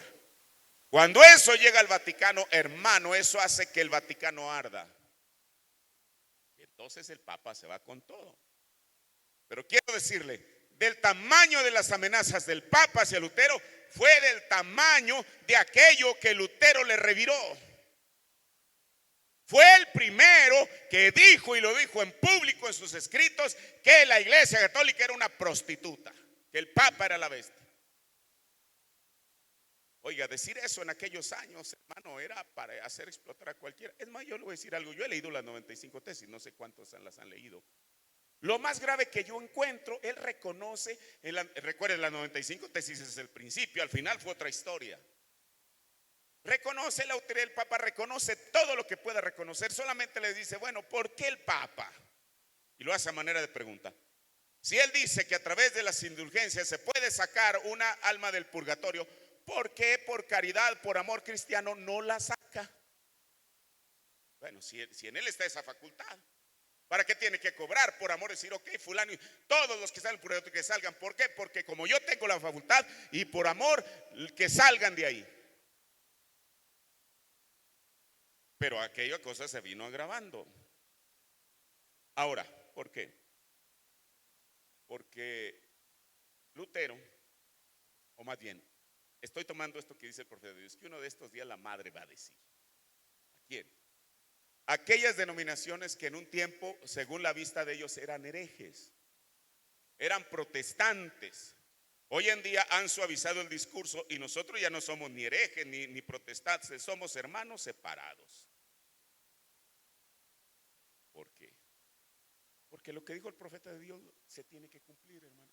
Cuando eso llega al Vaticano, hermano, eso hace que el Vaticano arda. Y entonces el Papa se va con todo. Pero quiero decirle, del tamaño de las amenazas del Papa hacia Lutero, fue del tamaño de aquello que Lutero le reviró. Fue el primero que dijo, y lo dijo en público en sus escritos, que la Iglesia Católica era una prostituta, que el Papa era la bestia. Oiga, decir eso en aquellos años, hermano, era para hacer explotar a cualquiera. Es más, yo le voy a decir algo. Yo he leído las 95 tesis, no sé cuántos las han leído. Lo más grave que yo encuentro, él reconoce, recuerden, las 95 tesis es el principio, al final fue otra historia. Reconoce la autoridad del Papa, reconoce todo lo que pueda reconocer. Solamente le dice, bueno, ¿por qué el Papa? Y lo hace a manera de pregunta. Si él dice que a través de las indulgencias se puede sacar una alma del purgatorio, ¿por qué por caridad, por amor cristiano no la saca? Bueno, si en él está esa facultad, ¿para qué tiene que cobrar? Por amor, decir, ok, fulano, y todos los que están en el purgatorio que salgan. ¿Por qué? Porque como yo tengo la facultad, y por amor que salgan de ahí. Pero aquella cosa se vino agravando. Ahora, ¿por qué? Porque Lutero, o más bien, estoy tomando esto que dice el profeta de Dios, que uno de estos días la madre va a decir. ¿A quién? Aquellas denominaciones que en un tiempo, según la vista de ellos, eran herejes, eran protestantes. Hoy en día han suavizado el discurso y nosotros ya no somos ni herejes ni protestantes, somos hermanos separados. ¿Por qué? Porque lo que dijo el profeta de Dios se tiene que cumplir, hermano.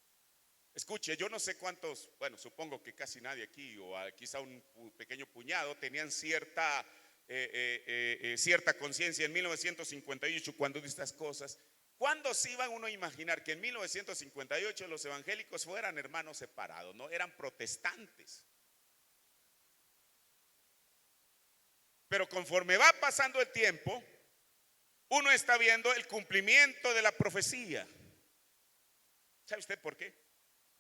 Escuche, yo no sé cuántos, bueno, supongo que casi nadie aquí, o quizá un pequeño puñado, tenían cierta conciencia en 1958 cuando dice estas cosas. ¿Cuándo se iba uno a imaginar que en 1958 los evangélicos fueran hermanos separados? No, eran protestantes. Pero conforme va pasando el tiempo, uno está viendo el cumplimiento de la profecía. ¿Sabe usted por qué?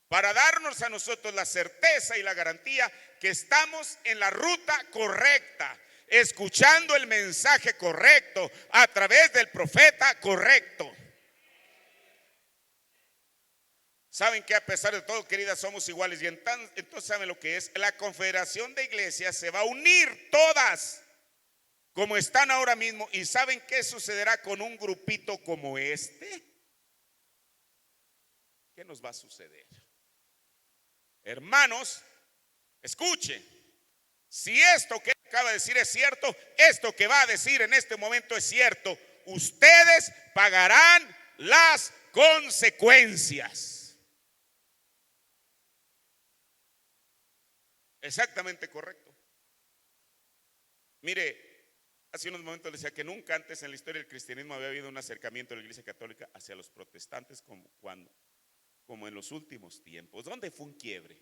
Para darnos a nosotros la certeza y la garantía que estamos en la ruta correcta, escuchando el mensaje correcto a través del profeta correcto. Saben que a pesar de todo, queridas, somos iguales. Y entonces saben lo que es. La confederación de iglesias se va a unir todas como están ahora mismo. ¿Y saben qué sucederá con un grupito como este? ¿Qué nos va a suceder? Hermanos, escuchen. Si esto que he acaba de decir es cierto, esto que va a decir en este momento es cierto. Ustedes pagarán las consecuencias. Exactamente correcto. Mire, hace unos momentos le decía que nunca antes en la historia del cristianismo había habido un acercamiento de la Iglesia Católica hacia los protestantes como en los últimos tiempos. ¿Dónde fue un quiebre?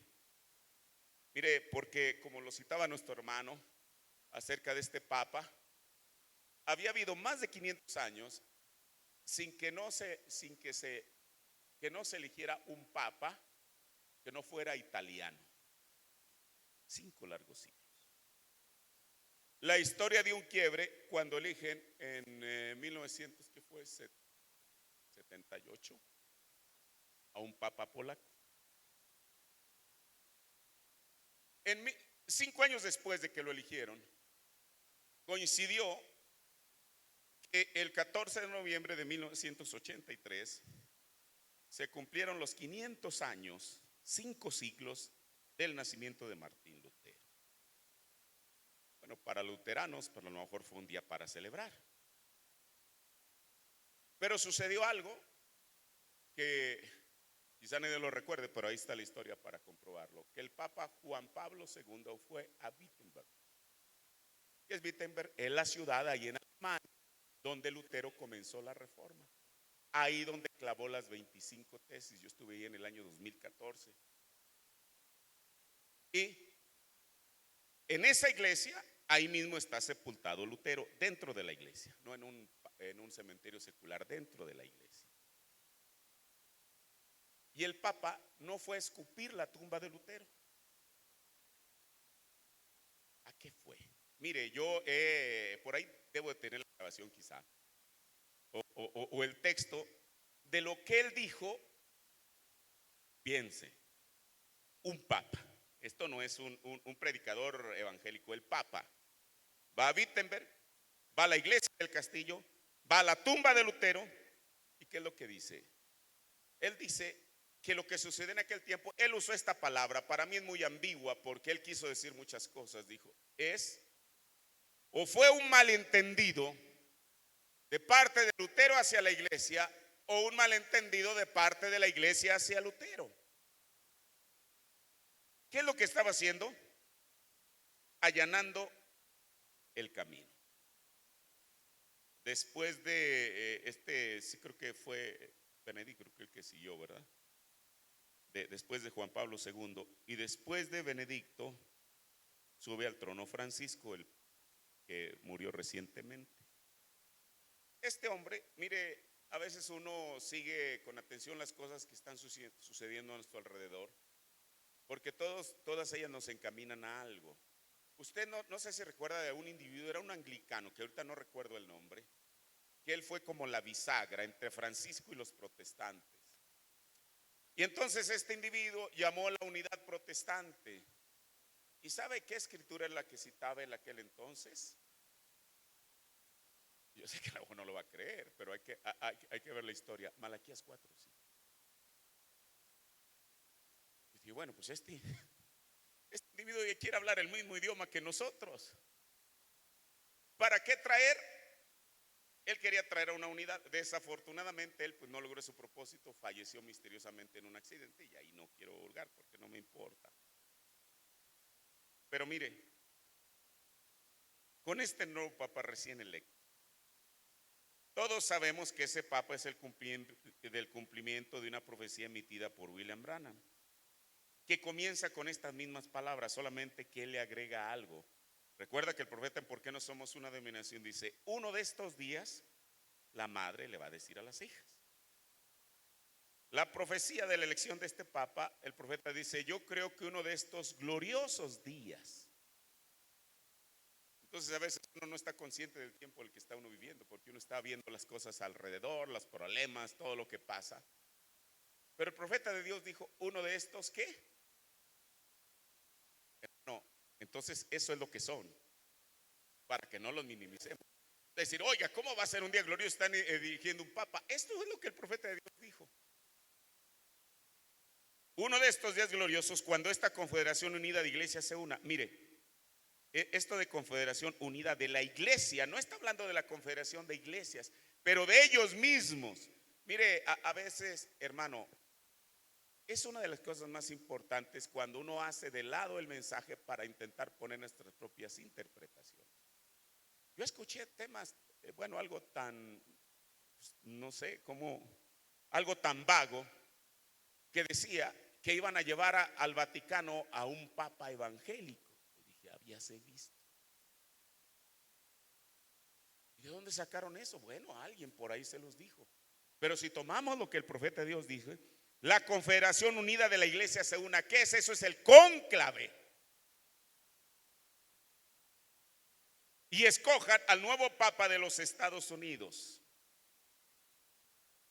Mire, porque como lo citaba nuestro hermano acerca de este papa, había habido más de 500 años que no se eligiera un papa que no fuera italiano. 5 largos siglos. La historia de un quiebre cuando eligen en 1978 a un papa polaco. 5 años después de que lo eligieron, coincidió que el 14 de noviembre de 1983 se cumplieron los 500 años, 5 siglos del nacimiento de Martín Lutero. Bueno, para luteranos, pero a lo mejor fue un día para celebrar. Pero sucedió algo que quizá nadie lo recuerde, pero ahí está la historia para comprobarlo. Que el Papa Juan Pablo II fue a Wittenberg. ¿Qué es Wittenberg? Es la ciudad ahí en Alemania donde Lutero comenzó la reforma. Ahí donde clavó las 25 tesis. Yo estuve ahí en el año 2014. Y en esa iglesia, ahí mismo está sepultado Lutero, dentro de la iglesia, no en un cementerio secular, dentro de la iglesia. Y el Papa no fue a escupir la tumba de Lutero. ¿A qué fue? Mire, yo por ahí debo de tener la grabación quizá, o el texto de lo que él dijo. Piense, un papa. Esto no es un predicador evangélico. El papa va a Wittenberg, va a la iglesia del castillo, va a la tumba de Lutero. ¿Y qué es lo que dice? Él dice que lo que sucede en aquel tiempo, él usó esta palabra, para mí es muy ambigua porque él quiso decir muchas cosas. Dijo, o fue un malentendido de parte de Lutero hacia la iglesia, o un malentendido de parte de la iglesia hacia Lutero. ¿Qué es lo que estaba haciendo? Allanando el camino. Después de sí creo que fue Benedicto, creo que el que siguió, ¿verdad? Después de Juan Pablo II, y después de Benedicto sube al trono Francisco, el que murió recientemente. Este hombre, mire, a veces uno sigue con atención las cosas que están sucediendo a nuestro alrededor, porque todas ellas nos encaminan a algo. Usted no sé si recuerda de un individuo, era un anglicano, que ahorita no recuerdo el nombre, que él fue como la bisagra entre Francisco y los protestantes. Y entonces este individuo llamó a la unidad protestante. ¿Y sabe qué escritura es la que citaba en aquel entonces? Yo sé que a lo mejor no lo va a creer, pero hay que ver la historia. Malaquías 4:5. Y dije, bueno, pues este individuo ya quiere hablar el mismo idioma que nosotros. ¿Para qué traer? Él quería traer a una unidad. Desafortunadamente él pues no logró su propósito, falleció misteriosamente en un accidente, y ahí no quiero hurgar porque no me importa. Pero mire, con este nuevo papa recién electo, todos sabemos que ese papa es el cumplimiento de una profecía emitida por William Branham, que comienza con estas mismas palabras, solamente que él le agrega algo. Recuerda que el profeta en ¿Por qué no somos una denominación? Dice, uno de estos días la madre le va a decir a las hijas. La profecía de la elección de este papa, el profeta dice, yo creo que uno de estos gloriosos días. Entonces a veces uno no está consciente del tiempo en el que está uno viviendo, porque uno está viendo las cosas alrededor, los problemas, todo lo que pasa. Pero el profeta de Dios dijo, uno de estos, ¿qué? No, entonces eso es lo que son, para que no los minimicemos. Decir, oiga, ¿cómo va a ser un día glorioso? Están dirigiendo un papa. Esto es lo que el profeta de Dios dijo. Uno de estos días gloriosos, cuando esta confederación unida de iglesias se una. Mire, esto de Confederación Unida de la Iglesia, no está hablando de la Confederación de Iglesias, pero de ellos mismos. Mire, a veces, hermano, es una de las cosas más importantes cuando uno hace de lado el mensaje para intentar poner nuestras propias interpretaciones. Yo escuché temas, bueno, algo tan, no sé, como algo tan vago, que decía que iban a llevar al Vaticano a un papa evangélico. Y dije, habíase visto. ¿Y de dónde sacaron eso? Bueno, alguien por ahí se los dijo. Pero si tomamos lo que el profeta de Dios dijo, la Confederación Unida de la Iglesia se una, ¿qué es eso? Es el cónclave. Y escojan al nuevo papa de los Estados Unidos.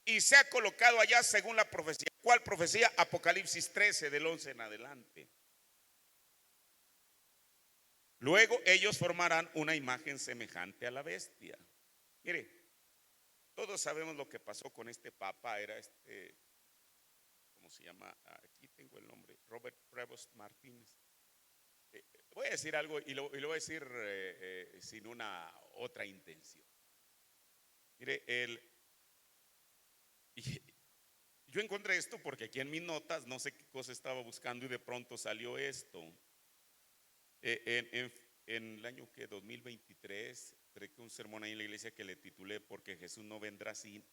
Y se ha colocado allá según la profecía. ¿Cuál profecía? Apocalipsis 13, del 11 en adelante. Luego ellos formarán una imagen semejante a la bestia. Mire, todos sabemos lo que pasó con este papa. Era ¿cómo se llama? Aquí tengo el nombre, Robert Prevost Martínez. Voy a decir algo y lo voy a decir sin una otra intención. Mire, yo encontré esto porque aquí en mis notas no sé qué cosa estaba buscando y de pronto salió esto. En el año que 2023 prediqué un sermón ahí en la iglesia que le titulé porque Jesús no vendrá sin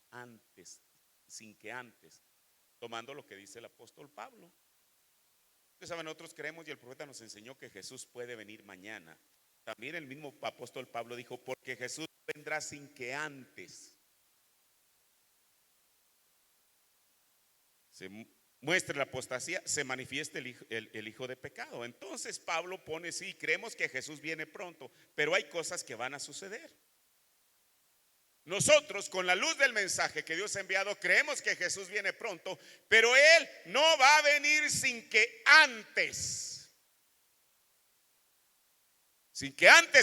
que antes, tomando lo que dice el apóstol Pablo. Ustedes saben, nosotros creemos y el profeta nos enseñó que Jesús puede venir mañana. También el mismo apóstol Pablo dijo, porque Jesús vendrá sin que antes se muestre la apostasía, se manifieste el hijo de pecado. Entonces Pablo pone, sí, creemos que Jesús viene pronto, pero hay cosas que van a suceder. Nosotros, con la luz del mensaje que Dios ha enviado, creemos que Jesús viene pronto, pero Él no va a venir sin que antes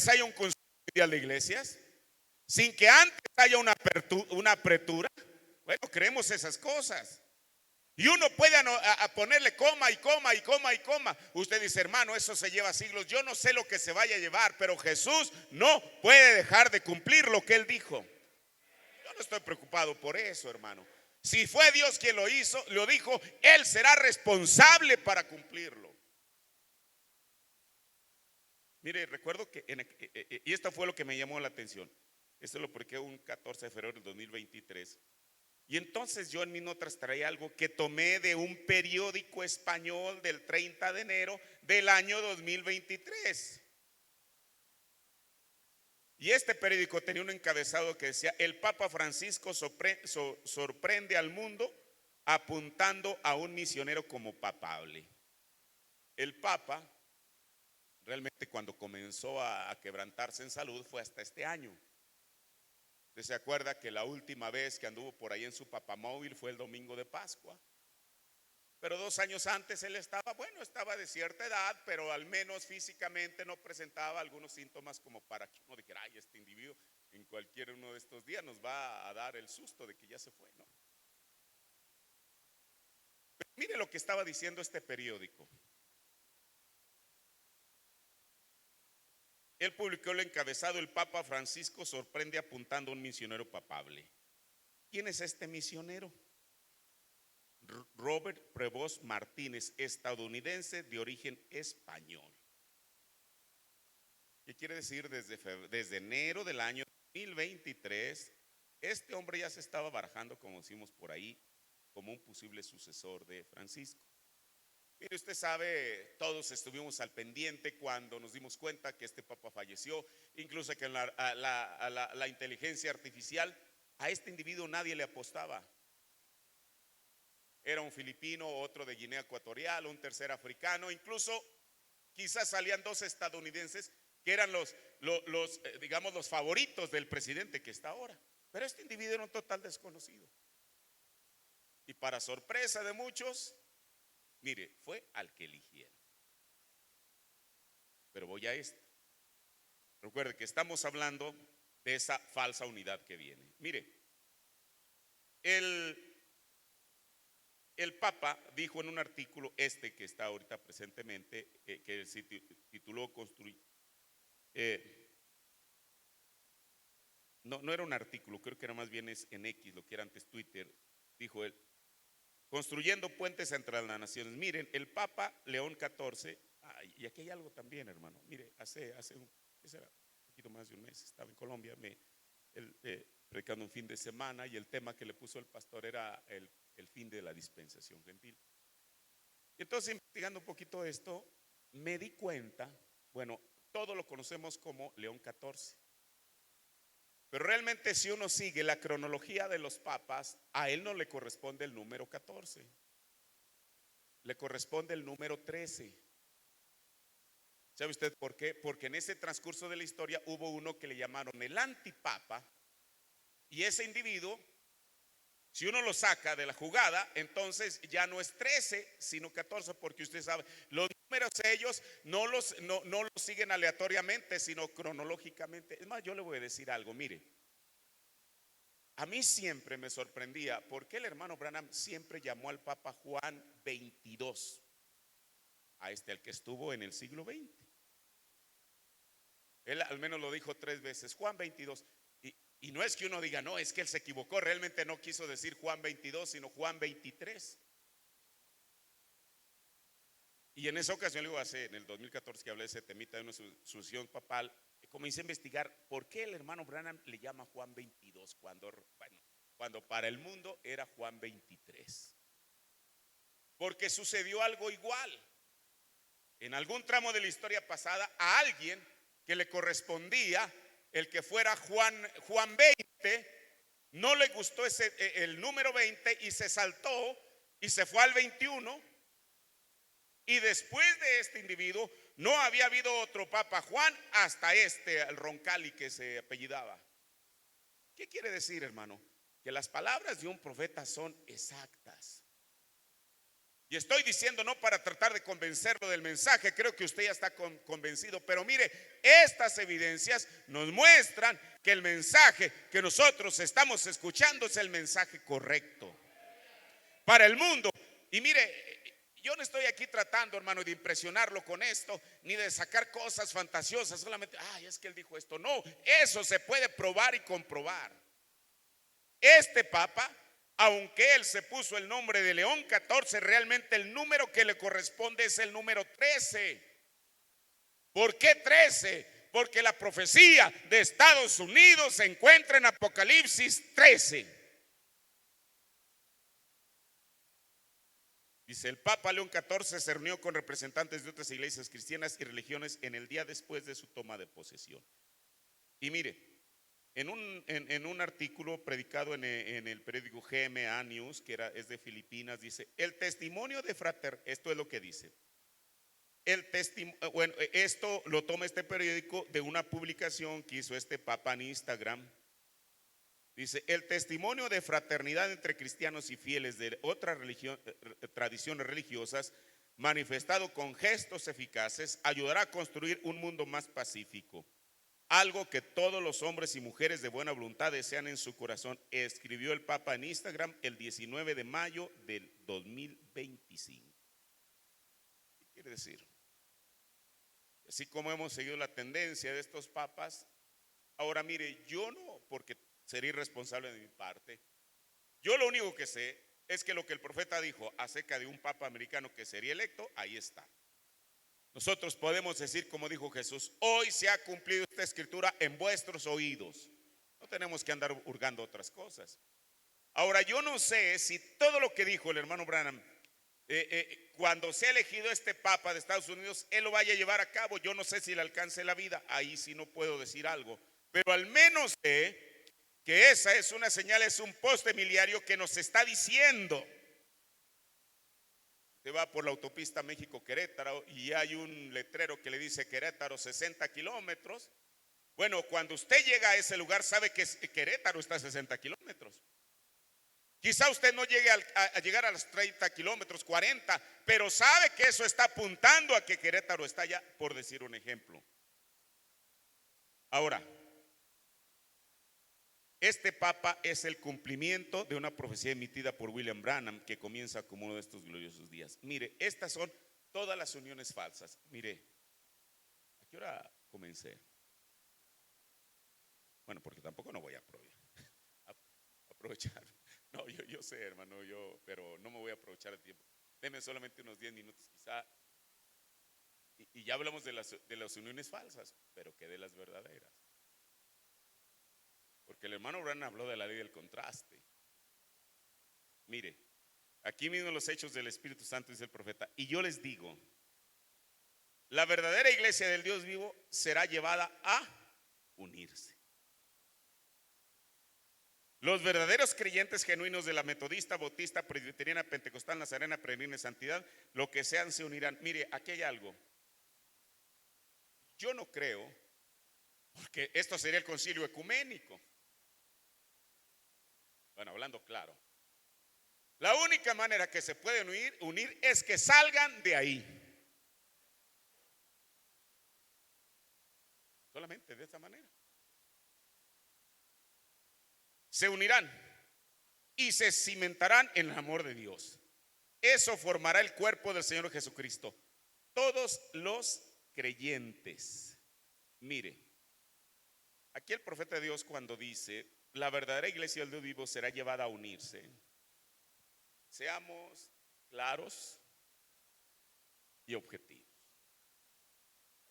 haya un concilio mundial de iglesias, sin que antes haya una apertura. Bueno, creemos esas cosas. Y uno puede a ponerle coma y coma y coma y coma. Usted dice, hermano, eso se lleva siglos. Yo no sé lo que se vaya a llevar, pero Jesús no puede dejar de cumplir lo que Él dijo. Yo no estoy preocupado por eso, hermano. Si fue Dios quien lo hizo, lo dijo, Él será responsable para cumplirlo. Mire, recuerdo que, y esto fue lo que me llamó la atención. Esto lo publiqué un 14 de febrero del 2023. Y entonces yo en mis notas traía algo que tomé de un periódico español del 30 de enero del año 2023. Y este periódico tenía un encabezado que decía, el Papa Francisco sorprende al mundo apuntando a un misionero como papable. El Papa realmente cuando comenzó a quebrantarse en salud fue hasta este año. ¿Usted se acuerda que la última vez que anduvo por ahí en su papamóvil fue el domingo de Pascua? Pero 2 años antes él estaba de cierta edad, pero al menos físicamente no presentaba algunos síntomas como para que uno dijera, ay, este individuo en cualquier uno de estos días nos va a dar el susto de que ya se fue, ¿no? Pero mire lo que estaba diciendo este periódico. Él publicó el encabezado, el Papa Francisco sorprende apuntando a un misionero papable. ¿Quién es este misionero? Robert Prevost Martínez, estadounidense de origen español. ¿Qué quiere decir? Desde enero del año 2023, este hombre ya se estaba barajando, como decimos por ahí, como un posible sucesor de Francisco. Mire, usted sabe, todos estuvimos al pendiente cuando nos dimos cuenta que este papa falleció, incluso que la inteligencia artificial, a este individuo nadie le apostaba. Era un filipino, otro de Guinea Ecuatorial, un tercer africano, incluso quizás salían 2 estadounidenses que eran digamos, los favoritos del presidente que está ahora. Pero este individuo era un total desconocido. Y para sorpresa de muchos, mire, fue al que eligieron. Pero voy a esto. Recuerde que estamos hablando de esa falsa unidad que viene. Mire, el Papa dijo en un artículo que está ahorita presentemente, que se tituló no era un artículo, creo que era más bien es en X, lo que era antes Twitter, dijo él, construyendo puentes entre las naciones. Miren, el Papa León XIV, y aquí hay algo también, hermano. Mire, ¿qué será? Un poquito más de un mes, estaba en Colombia, predicando un fin de semana, y el tema que le puso el pastor era el fin de la dispensación gentil. Y entonces, investigando un poquito esto, me di cuenta, bueno, todo lo conocemos como León XIV. Pero realmente si uno sigue la cronología de los papas, a él no le corresponde el número 14, le corresponde el número 13. ¿Sabe usted por qué? Porque en ese transcurso de la historia hubo uno que le llamaron el antipapa, y ese individuo, si uno lo saca de la jugada, entonces ya no es 13, sino 14, porque usted sabe, los números ellos no los siguen aleatoriamente, sino cronológicamente. Es más, yo le voy a decir algo, mire, a mí siempre me sorprendía por qué el hermano Branham siempre llamó al Papa Juan 22, al que estuvo en el siglo XX. Él al menos lo dijo 3 veces, Juan 22. Y no es que uno diga, no, es que él se equivocó, realmente no quiso decir Juan 22, sino Juan 23. Y en esa ocasión, en el 2014 que hablé de ese temita de una sucesión papal, comencé a investigar por qué el hermano Branham le llama Juan 22 cuando para el mundo era Juan 23. Porque sucedió algo igual. En algún tramo de la historia pasada, a alguien que le correspondía el que fuera Juan 20, no le gustó el número 20 y se saltó y se fue al 21. Y después de este individuo no había habido otro Papa Juan hasta el Roncalli, que se apellidaba. ¿Qué quiere decir, hermano? Que las palabras de un profeta son exactas. Y estoy diciendo no para tratar de convencerlo del mensaje, creo que usted ya está convencido, pero mire, estas evidencias nos muestran que el mensaje que nosotros estamos escuchando es el mensaje correcto para el mundo. Y mire, yo no estoy aquí tratando, hermano, de impresionarlo con esto, ni de sacar cosas fantasiosas, solamente, es que él dijo esto. No, eso se puede probar y comprobar. Este Papa, aunque él se puso el nombre de León XIV, realmente el número que le corresponde es el número 13. ¿Por qué 13? Porque la profecía de Estados Unidos se encuentra en Apocalipsis 13. Dice, el Papa León XIV se reunió con representantes de otras iglesias cristianas y religiones en el día después de su toma de posesión. Y mire, en un artículo predicado en el periódico GMA News, que es de Filipinas, dice, el testimonio de fraternidad, esto es lo que dice. Esto lo toma este periódico de una publicación que hizo este Papa en Instagram. Dice, el testimonio de fraternidad entre cristianos y fieles de otras tradiciones religiosas, manifestado con gestos eficaces, ayudará a construir un mundo más pacífico. Algo que todos los hombres y mujeres de buena voluntad desean en su corazón, escribió el Papa en Instagram el 19 de mayo del 2025. ¿Qué quiere decir? Así como hemos seguido la tendencia de estos papas, ahora mire, yo no, porque sería irresponsable de mi parte, yo lo único que sé es que lo que el profeta dijo acerca de un papa americano que sería electo, ahí está. Nosotros podemos decir, como dijo Jesús, hoy se ha cumplido esta escritura en vuestros oídos. No tenemos que andar hurgando otras cosas. Ahora, yo no sé si todo lo que dijo el hermano Branham, cuando se ha elegido este papa de Estados Unidos, él lo vaya a llevar a cabo. Yo no sé si le alcance la vida, ahí sí no puedo decir algo. Pero al menos sé que esa es una señal, es un poste miliario que nos está diciendo. Usted va por la autopista México-Querétaro y hay un letrero que le dice Querétaro 60 kilómetros. Bueno, cuando usted llega a ese lugar sabe que Querétaro está a 60 kilómetros. Quizá usted no llegue a llegar a los 30 kilómetros, 40, pero sabe que eso está apuntando a que Querétaro está allá, por decir un ejemplo. Ahora, este papa es el cumplimiento de una profecía emitida por William Branham que comienza como uno de estos gloriosos días. Mire, estas son todas las uniones falsas. Mire, ¿a qué hora comencé? Bueno, porque tampoco no voy a aprovechar. No, yo sé, hermano, pero no me voy a aprovechar el tiempo. Deme solamente unos 10 minutos quizá. Y ya hablamos de las uniones falsas, pero ¿qué de las verdaderas? Porque el hermano Branham habló de la ley del contraste. Mire, aquí mismo en los Hechos del Espíritu Santo dice el profeta: y yo les digo, la verdadera iglesia del Dios vivo será llevada a unirse. Los verdaderos creyentes genuinos de la metodista, bautista, presbiteriana, pentecostal, nazarena, peregrina, santidad, lo que sean, se unirán. Mire, aquí hay algo. Yo no creo, porque esto sería el concilio ecuménico. Bueno, hablando claro, la única manera que se pueden unir es que salgan de ahí. Solamente de esta manera. Se unirán y se cimentarán en el amor de Dios. Eso formará el cuerpo del Señor Jesucristo. Todos los creyentes. Mire, aquí el profeta de Dios cuando dice, la verdadera iglesia del Dios vivo será llevada a unirse. Seamos claros y objetivos.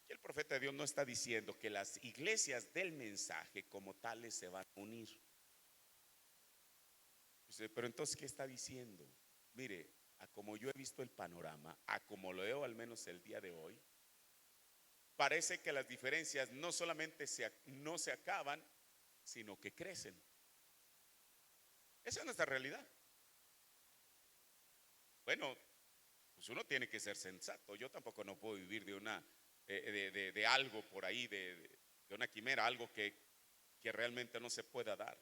Aquí el profeta de Dios no está diciendo que las iglesias del mensaje como tales se van a unir. Pero entonces, ¿qué está diciendo? Mire, a como yo he visto el panorama, a como lo veo al menos el día de hoy, parece que las diferencias no solamente no se acaban, sino que crecen. Esa es nuestra realidad. Bueno, pues uno tiene que ser sensato. Yo tampoco no puedo vivir de algo por ahí, de una quimera, algo que realmente no se pueda dar.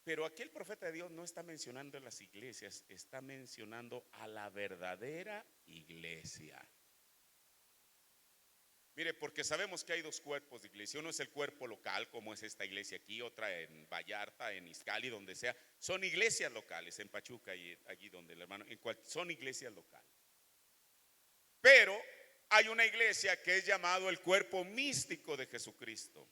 Pero aquí el profeta de Dios no está mencionando a las iglesias, está mencionando a la verdadera iglesia. Mire, porque sabemos que hay dos cuerpos de iglesia. Uno es el cuerpo local, como es esta iglesia aquí, otra en Vallarta, en Izcalli, donde sea. Son iglesias locales, en Pachuca y allí donde el hermano, son iglesias locales. Pero hay una iglesia que es llamado el cuerpo místico de Jesucristo.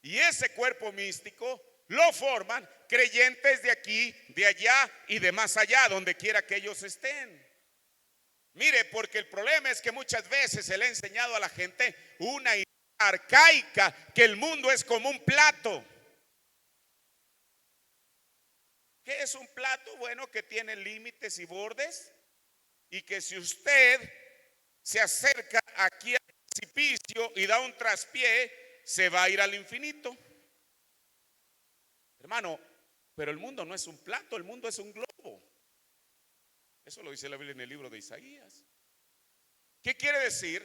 Y ese cuerpo místico lo forman creyentes de aquí, de allá y de más allá, donde quiera que ellos estén. Mire, porque el problema es que muchas veces se le ha enseñado a la gente una idea arcaica, que el mundo es como un plato. ¿Qué es un plato? Bueno, que tiene límites y bordes, y que si usted se acerca aquí al precipicio y da un traspié, se va a ir al infinito. Hermano, pero el mundo no es un plato, el mundo es un globo. Eso lo dice la Biblia en el libro de Isaías. ¿Qué quiere decir?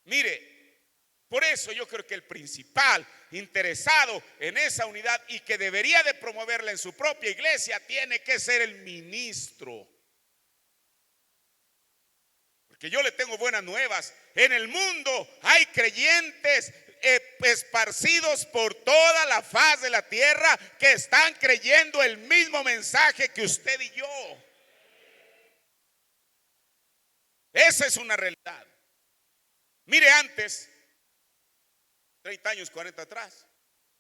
Mire, por eso yo creo que el principal interesado en esa unidad y que debería de promoverla en su propia iglesia tiene que ser el ministro. Porque yo le tengo buenas nuevas. En el mundo hay creyentes esparcidos por toda la faz de la tierra que están creyendo el mismo mensaje que usted y yo. Esa es una realidad. Mire, antes, 30 años, 40 atrás,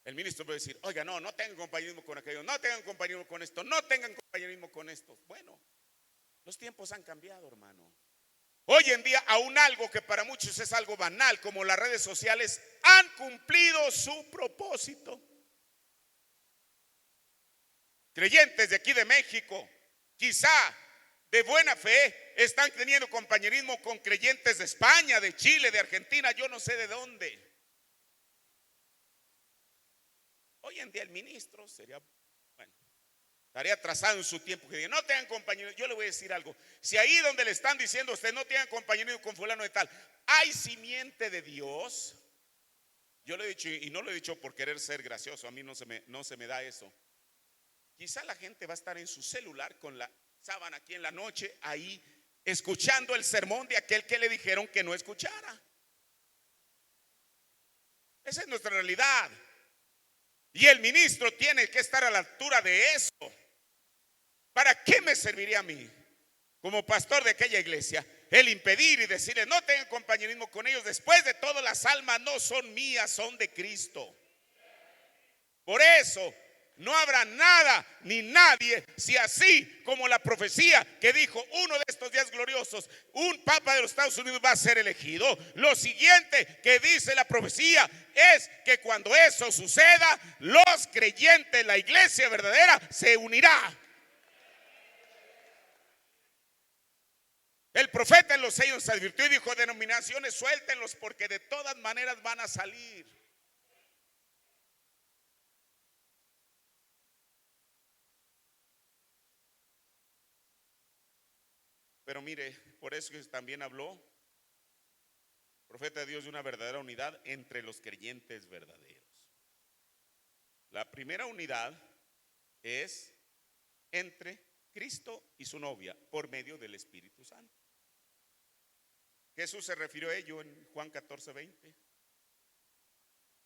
el ministro puede decir, oiga, no tengan compañerismo con aquello, no tengan compañerismo con esto, no tengan compañerismo con esto. Bueno, los tiempos han cambiado, hermano. Hoy en día, aún algo que para muchos es algo banal, como las redes sociales, han cumplido su propósito. Creyentes de aquí de México, quizá de buena fe, están teniendo compañerismo con creyentes de España, de Chile, de Argentina, yo no sé de dónde. Hoy en día el ministro estaría atrasado en su tiempo que diga, no tengan compañerismo. Yo le voy a decir algo, si ahí donde le están diciendo a usted no tengan compañerismo con fulano de tal, hay simiente de Dios. Yo le he dicho, y no lo he dicho por querer ser gracioso, a mí no se me da eso. Quizá la gente va a estar en su celular con la sábana aquí en la noche, ahí escuchando el sermón de aquel que le dijeron que no escuchara. Esa es nuestra realidad. Y el ministro tiene que estar a la altura de eso. ¿Para qué me serviría a mí, como pastor de aquella iglesia, el impedir y decirles no tengan compañerismo con ellos. Después de todo, las almas no son mías, son de Cristo. Por eso no habrá nada ni nadie, si así como la profecía que dijo uno de estos días gloriosos, un papa de los Estados Unidos va a ser elegido. Lo siguiente que dice la profecía es que cuando eso suceda, los creyentes, la iglesia verdadera, se unirá. El profeta en los sellos advirtió y dijo: denominaciones, suéltenlos, porque de todas maneras van a salir. Pero mire, por eso que también habló el profeta de Dios de una verdadera unidad entre los creyentes verdaderos. La primera unidad es entre Cristo y su novia por medio del Espíritu Santo. Jesús se refirió a ello en Juan 14:20.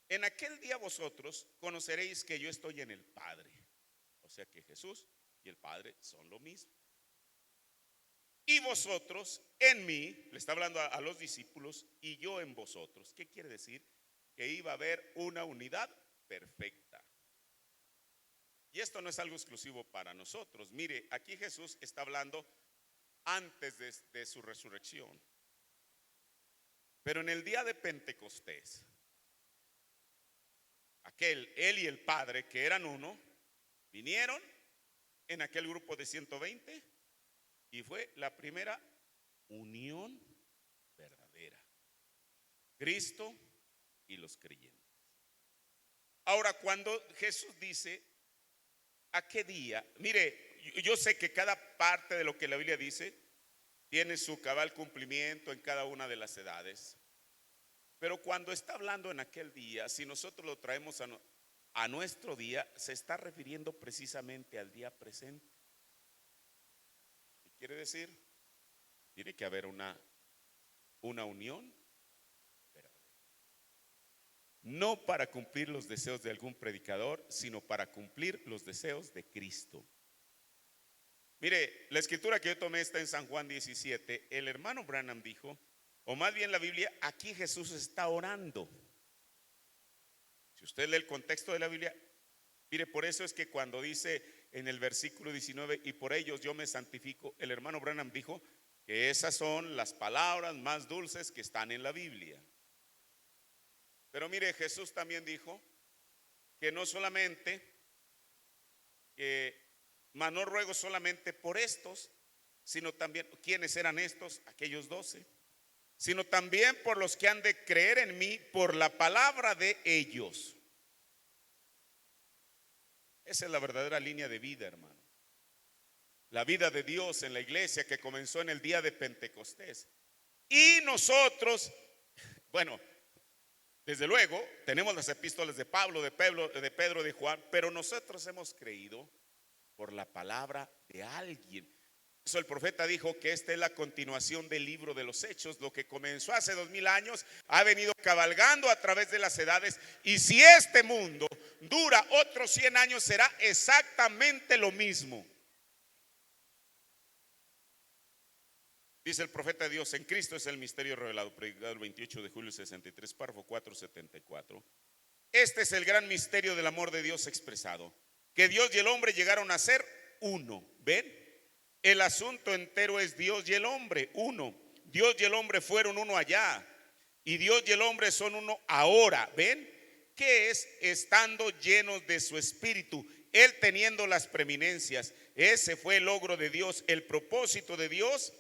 En aquel día vosotros conoceréis que yo estoy en el Padre. O sea que Jesús y el Padre son lo mismo. Y vosotros en mí, le está hablando a los discípulos, y yo en vosotros. ¿Qué quiere decir? Que iba a haber una unidad perfecta. Y esto no es algo exclusivo para nosotros. Mire, aquí Jesús está hablando antes de su resurrección. Pero en el día de Pentecostés, él y el Padre, que eran uno, vinieron en aquel grupo de 120 y fue la primera unión verdadera. Cristo y los creyentes. Ahora, cuando Jesús dice, ¿a qué día? Mire, yo sé que cada parte de lo que la Biblia dice tiene su cabal cumplimiento en cada una de las edades. Pero cuando está hablando en aquel día, si nosotros lo traemos a nuestro día, se está refiriendo precisamente al día presente. ¿Qué quiere decir? Tiene que haber una unión verdadera. No para cumplir los deseos de algún predicador, sino para cumplir los deseos de Cristo. Mire, la escritura que yo tomé está en San Juan 17. El hermano Branham dijo, o más bien la Biblia, aquí Jesús está orando. Si usted lee el contexto de la Biblia, mire, por eso es que cuando dice en el versículo 19, y por ellos yo me santifico, el hermano Branham dijo que esas son las palabras más dulces que están en la Biblia. Pero mire, Jesús también dijo que no solamente, mas no ruego solamente por estos, sino también, ¿quiénes eran estos? Aquellos 12. Sino también por los que han de creer en mí por la palabra de ellos. Esa es la verdadera línea de vida, hermano. La vida de Dios en la iglesia que comenzó en el día de Pentecostés. Y nosotros, bueno, desde luego tenemos las epístolas de Pablo, de Pedro, de Juan, pero nosotros hemos creído por la palabra de alguien. Eso el profeta dijo que esta es la continuación del libro de los Hechos. Lo que comenzó hace 2000 años ha venido cabalgando a través de las edades. Y si este mundo dura otros 100 años, será exactamente lo mismo. Dice el profeta de Dios, en Cristo es el misterio revelado, predicado el 28 de julio 63, párrafo 474. Este es el gran misterio del amor de Dios expresado, que Dios y el hombre llegaron a ser uno. ¿Ven? El asunto entero es Dios y el hombre, uno. Dios y el hombre fueron uno allá, y Dios y el hombre son uno ahora. ¿Ven? ¿Qué es? Estando llenos de su espíritu, Él teniendo las preeminencias. Ese fue el logro de Dios, el propósito de Dios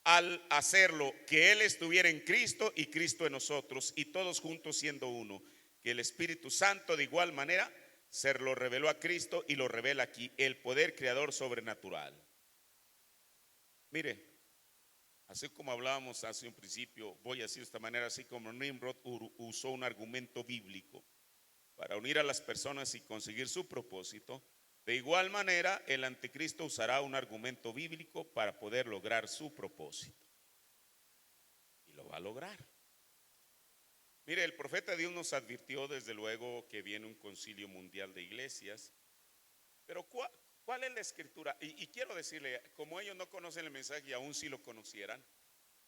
al hacerlo, que Él estuviera en Cristo y Cristo en nosotros, y todos juntos siendo uno. Que el Espíritu Santo de igual manera se lo reveló a Cristo y lo revela aquí, el poder creador sobrenatural. Mire, así como hablábamos hace un principio, voy a decir de esta manera, así como Nimrod usó un argumento bíblico para unir a las personas y conseguir su propósito, de igual manera el anticristo usará un argumento bíblico para poder lograr su propósito. Y lo va a lograr. Mire, el profeta Dios nos advirtió desde luego que viene un concilio mundial de iglesias. Pero ¿cuál ¿Cuál es la escritura? Y quiero decirle, como ellos no conocen el mensaje y aún si lo conocieran,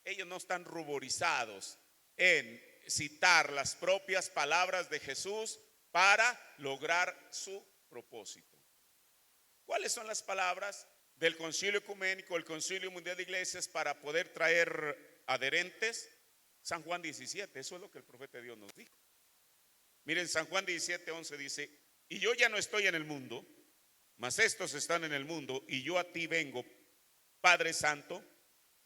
ellos no están ruborizados en citar las propias palabras de Jesús para lograr su propósito. ¿Cuáles son las palabras del Concilio Ecuménico, el Concilio Mundial de Iglesias, para poder traer adherentes? San Juan 17, eso es lo que el profeta de Dios nos dijo. Miren, San Juan 17:11 dice: y yo ya no estoy en el mundo, mas estos están en el mundo, y yo a ti vengo, Padre Santo,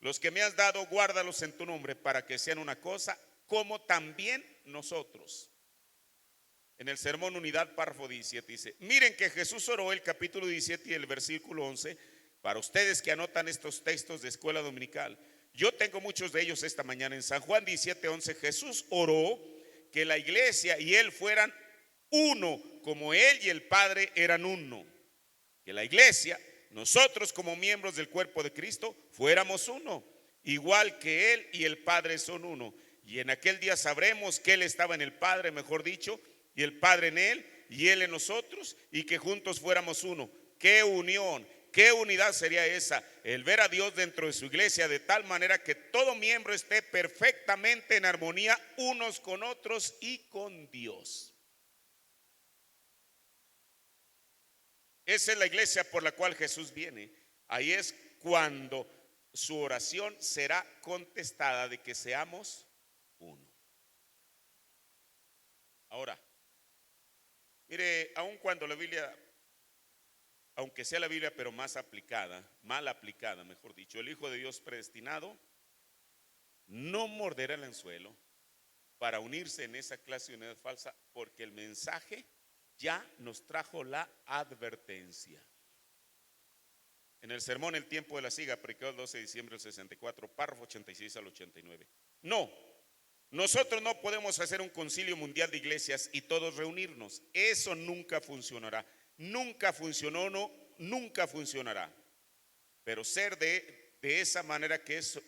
los que me has dado, guárdalos en tu nombre, para que sean una cosa, como también nosotros. En el sermón Unidad, párrafo 17, dice: miren que Jesús oró, el capítulo 17 y el versículo 11, para ustedes que anotan estos textos de escuela dominical. Yo tengo muchos de ellos esta mañana. En San Juan 17:11, Jesús oró que la iglesia y él fueran uno, como él y el Padre eran uno. Que la iglesia, nosotros como miembros del cuerpo de Cristo, fuéramos uno, igual que él y el Padre son uno. Y en aquel día sabremos que él estaba en el Padre, mejor dicho, y el Padre en él y él en nosotros, y que juntos fuéramos uno. ¡Qué unión! ¿Qué unidad sería esa? El ver a Dios dentro de su iglesia de tal manera que todo miembro esté perfectamente en armonía unos con otros y con Dios. Esa es la iglesia por la cual Jesús viene. Ahí es cuando su oración será contestada, de que seamos uno. Ahora, mire, aun cuando la Biblia, aunque sea la Biblia pero más aplicada, mal aplicada, mejor dicho, el Hijo de Dios predestinado no morderá el anzuelo para unirse en esa clase de unidad falsa, porque el mensaje ya nos trajo la advertencia. En el sermón El tiempo de la siega, predicado el 12 de diciembre del 64, párrafo 86 al 89. No, nosotros no podemos hacer un concilio mundial de iglesias y todos reunirnos. Eso nunca funcionará. Nunca funcionó, no, nunca funcionará. Pero ser de esa manera que es,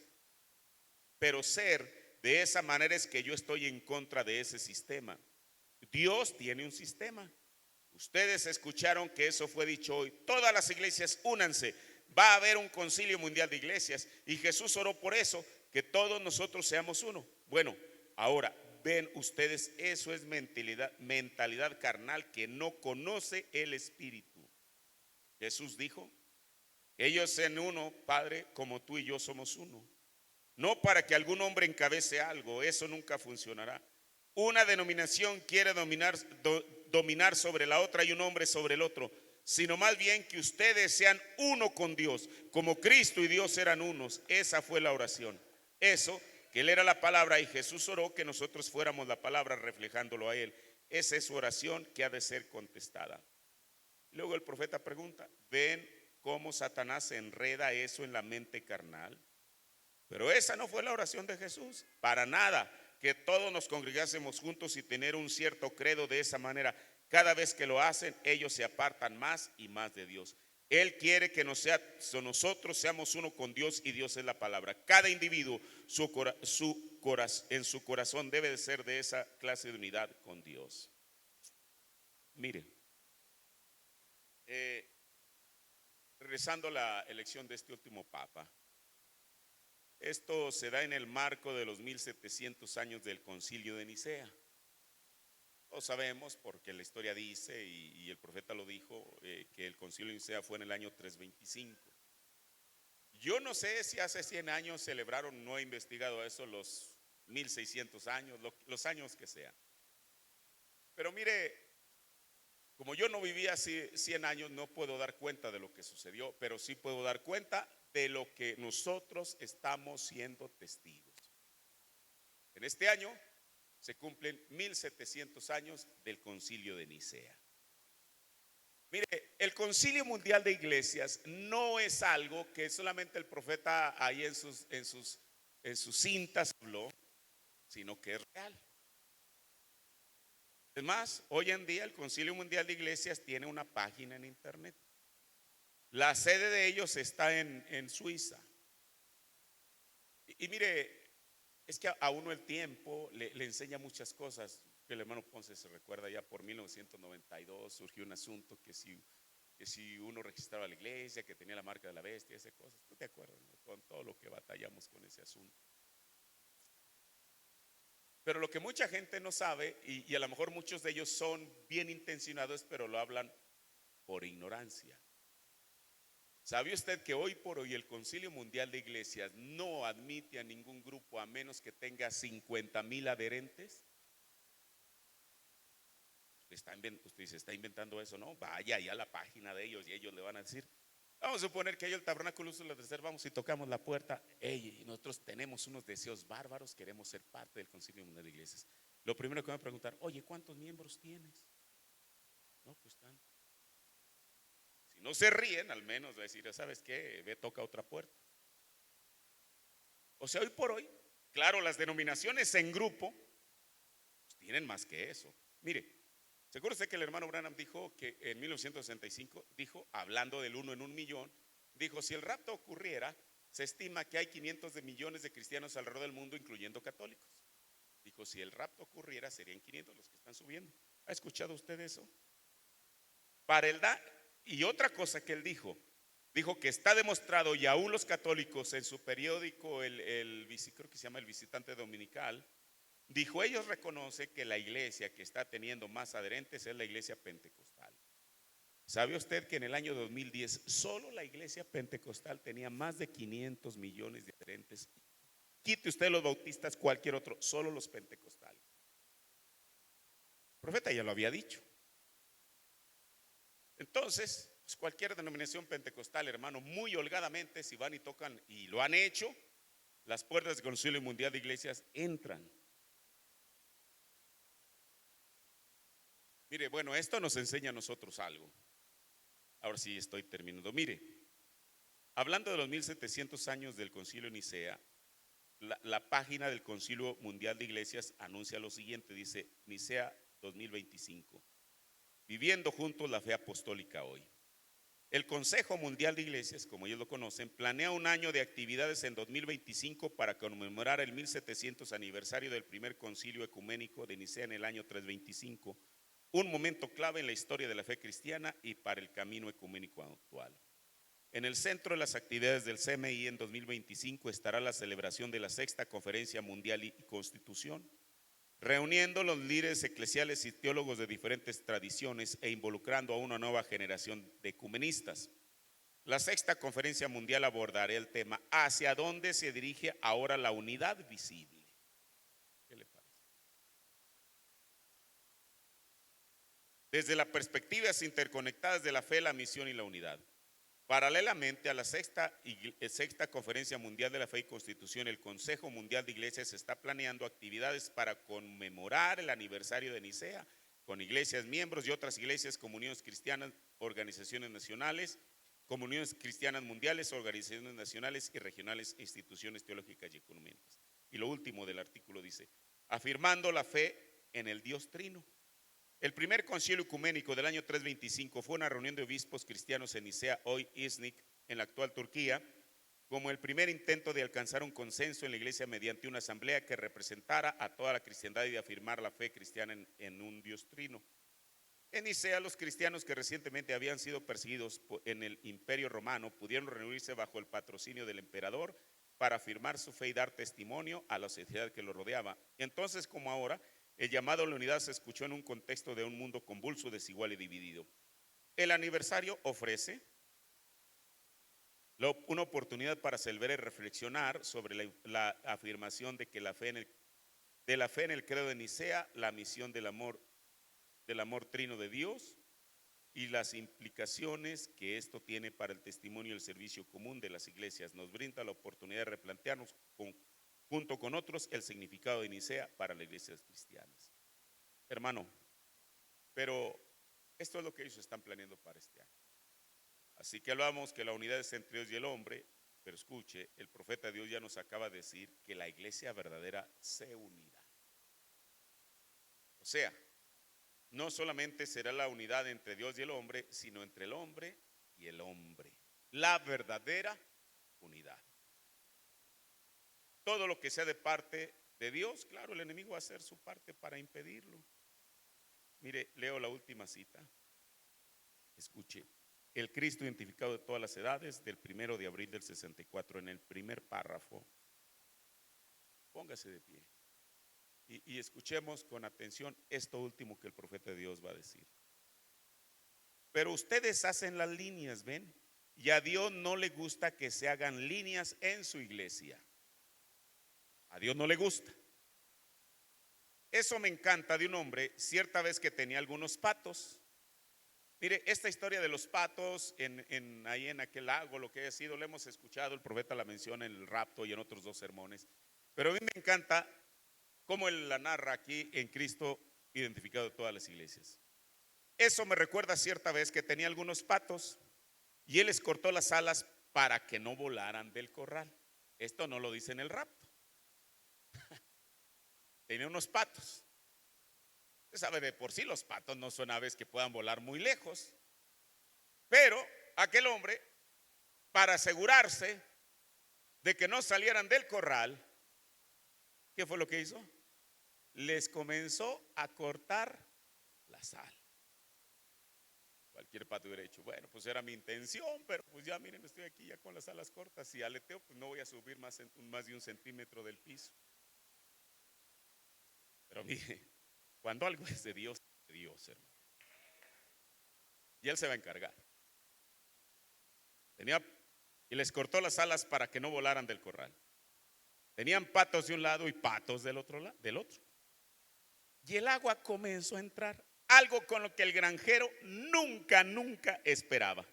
pero ser de esa manera es que yo estoy en contra de ese sistema. Dios tiene un sistema. Ustedes escucharon que eso fue dicho hoy. Todas las iglesias únanse. Va a haber un concilio mundial de iglesias. Y Jesús oró por eso, que todos nosotros seamos uno. Bueno, ahora ven ustedes, eso es mentalidad carnal que no conoce el Espíritu. Jesús dijo: ellos sean uno, Padre, como tú y yo somos uno. No para que algún hombre encabece algo, eso nunca funcionará. Una denominación quiere dominar sobre la otra y un hombre sobre el otro, sino más bien que ustedes sean uno con Dios, como Cristo y Dios eran unos. Esa fue la oración. Eso, que él era la palabra y Jesús oró que nosotros fuéramos la palabra reflejándolo a él. Esa es su oración que ha de ser contestada. Luego el profeta pregunta: ¿ven cómo Satanás se enreda eso en la mente carnal? Pero esa no fue la oración de Jesús, para nada. Que todos nos congregásemos juntos y tener un cierto credo de esa manera. Cada vez que lo hacen, ellos se apartan más y más de Dios. Él quiere que nosotros seamos uno con Dios, y Dios es la palabra. Cada individuo en su corazón debe de ser de esa clase de unidad con Dios. Mire, regresando a la elección de este último papa, esto se da en el marco de los 1700 años del Concilio de Nicea. Lo sabemos porque la historia dice, y el profeta lo dijo, que el Concilio de Nicea fue en el año 325. Yo no sé si hace 100 años celebraron, no he investigado eso, los 1600 años, los años que sean. Pero mire, como yo no viví así 100 años, no puedo dar cuenta de lo que sucedió, pero sí puedo dar cuenta de lo que nosotros estamos siendo testigos. En este año se cumplen 1700 años del Concilio de Nicea. Mire, el Concilio Mundial de Iglesias no es algo que solamente el profeta ahí en sus cintas habló, sino que es real. Es más, hoy en día el Concilio Mundial de Iglesias tiene una página en internet. La sede de ellos está en Suiza. Y mire, es que a uno el tiempo le enseña muchas cosas. El hermano Ponce se recuerda, ya por 1992 surgió un asunto que si que si uno registraba la iglesia, que tenía la marca de la bestia, esas cosas. ¿Tú te acuerdas, no? Con todo lo que batallamos con ese asunto. Pero lo que mucha gente no sabe, y a lo mejor muchos de ellos son bien intencionados, pero lo hablan por ignorancia. ¿Sabe usted que hoy por hoy el Concilio Mundial de Iglesias no admite a ningún grupo a menos que tenga 50,000 adherentes? Usted dice, ¿está inventando eso? No, vaya allá a la página de ellos y ellos le van a decir. Vamos a suponer que hay el tabernáculo de la tercera, vamos y tocamos la puerta. Y nosotros tenemos unos deseos bárbaros, queremos ser parte del Concilio Mundial de Iglesias. Lo primero que me van a preguntar, oye, ¿cuántos miembros tienes? No, pues tanto. Si no se ríen, al menos va a decir, ¿sabes qué? Ve, toca otra puerta. O sea, hoy por hoy, claro, las denominaciones en grupo pues, tienen más que eso. Mire, ¿seguro usted que el hermano Branham dijo que en 1965, dijo, hablando del 1 en 1,000,000, dijo, si el rapto ocurriera, se estima que hay 500 de millones de cristianos alrededor del mundo, incluyendo católicos. Dijo, si el rapto ocurriera, serían 500 los que están subiendo. ¿Ha escuchado usted eso? Y otra cosa que él dijo que está demostrado, y aún los católicos en su periódico, creo que se llama El Visitante Dominical, dijo, ellos reconocen que la iglesia que está teniendo más adherentes es la iglesia pentecostal. ¿Sabe usted que en el año 2010 solo la iglesia pentecostal tenía más de 500 millones de adherentes? Quite usted los bautistas, cualquier otro, solo los pentecostales. El profeta ya lo había dicho. Entonces, pues cualquier denominación pentecostal, hermano, muy holgadamente, si van y tocan, y lo han hecho, las puertas del Concilio Mundial de Iglesias entran. Mire, bueno, esto nos enseña a nosotros algo. Ahora sí estoy terminando. Mire, hablando de los 1700 años del Concilio de Nicea, la página del Concilio Mundial de Iglesias anuncia lo siguiente, dice Nicea 2025, viviendo juntos la fe apostólica hoy. El Consejo Mundial de Iglesias, como ellos lo conocen, planea un año de actividades en 2025 para conmemorar el 1700 aniversario del primer concilio ecuménico de Nicea en el año 325, un momento clave en la historia de la fe cristiana y para el camino ecuménico actual. En el centro de las actividades del CMI en 2025 estará la celebración de la Sexta Conferencia Mundial y Constitución, reuniendo los líderes eclesiales y teólogos de diferentes tradiciones e involucrando a una nueva generación de ecumenistas. La Sexta Conferencia Mundial abordará el tema ¿hacia dónde se dirige ahora la unidad visible? ¿Qué le parece? Desde las perspectivas interconectadas de la fe, la misión y la unidad. Paralelamente a la sexta Conferencia Mundial de la Fe y Constitución, el Consejo Mundial de Iglesias está planeando actividades para conmemorar el aniversario de Nicea con iglesias miembros y otras iglesias, comunidades cristianas, organizaciones nacionales, comunidades cristianas mundiales, organizaciones nacionales y regionales, instituciones teológicas y económicas. Y lo último del artículo dice, afirmando la fe en el Dios Trino. El primer concilio ecuménico del año 325 fue una reunión de obispos cristianos en Nicea, hoy Iznik, en la actual Turquía, como el primer intento de alcanzar un consenso en la iglesia mediante una asamblea que representara a toda la cristiandad y de afirmar la fe cristiana en un Dios trino. En Nicea, los cristianos que recientemente habían sido perseguidos en el Imperio Romano pudieron reunirse bajo el patrocinio del emperador para afirmar su fe y dar testimonio a la sociedad que lo rodeaba. Entonces, como ahora, el llamado a la unidad se escuchó en un contexto de un mundo convulso, desigual y dividido. El aniversario ofrece una oportunidad para celebrar y reflexionar sobre la afirmación de que la fe en el credo de Nicea, la misión del amor trino de Dios y las implicaciones que esto tiene para el testimonio y el servicio común de las iglesias. Nos brinda la oportunidad de replantearnos junto con otros el significado de Nicea para las iglesias cristianas. Hermano, pero esto es lo que ellos están planeando para este año. Así que hablamos que la unidad es entre Dios y el hombre, pero escuche, el profeta de Dios ya nos acaba de decir que la iglesia verdadera se unirá. O sea, no solamente será la unidad entre Dios y el hombre, sino entre el hombre y el hombre. La verdadera unidad. Todo lo que sea de parte de Dios, claro, el enemigo va a hacer su parte para impedirlo. Mire, leo la última cita. Escuche. el Cristo identificado de todas las edades, del 1 de abril del 64, en el primer párrafo. Póngase de pie y escuchemos con atención esto último que el profeta de Dios va a decir. Pero ustedes hacen las líneas, ¿ven? Y a Dios no le gusta que se hagan líneas en su iglesia. A Dios no le gusta. Eso me encanta de un hombre, cierta vez que tenía algunos patos. Mire, esta historia de los patos ahí en aquel lago, lo que haya sido, lo hemos escuchado, el profeta la menciona en el rapto y en otros 2 sermones. Pero a mí me encanta cómo él la narra aquí en Cristo identificado de todas las iglesias. Eso me recuerda cierta vez que tenía algunos patos y él les cortó las alas para que no volaran del corral. Esto no lo dice en el rapto. Tenía unos patos. Usted sabe, de por sí los patos no son aves que puedan volar muy lejos. Pero aquel hombre, para asegurarse de que no salieran del corral, ¿qué fue lo que hizo? Les comenzó a cortar las alas. Cualquier pato hubiera dicho, bueno, pues era mi intención, pero pues ya miren, estoy aquí ya con las alas cortas. Si aleteo, pues no voy a subir más de 1 centímetro del piso. Pero mire, cuando algo es de Dios, hermano. Y él se va a encargar. Y les cortó las alas para que no volaran del corral. Tenían patos de un lado y patos del otro. Y el agua comenzó a entrar. Algo con lo que el granjero nunca esperaba.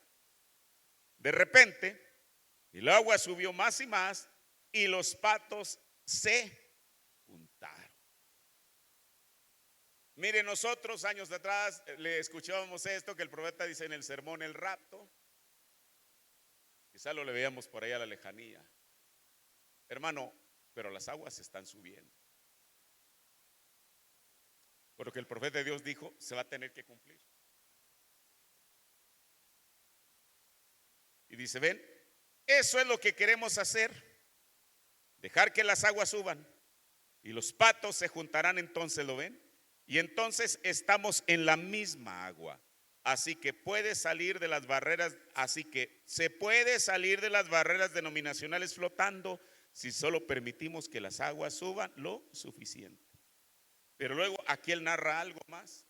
De repente, el agua subió más y más y los patos se juntaron. Mire, nosotros años atrás le escuchábamos esto que el profeta dice en el sermón El rapto. Quizá lo le veíamos por ahí a la lejanía. Hermano, pero las aguas están subiendo. Por lo que el profeta de Dios dijo, se va a tener que cumplir. Y dice, ven, eso es lo que queremos hacer. Dejar que las aguas suban. Y los patos se juntarán entonces, ¿lo ven? Y entonces estamos en la misma agua. Así que se puede salir de las barreras denominacionales flotando si solo permitimos que las aguas suban lo suficiente. Pero luego aquí él narra algo más.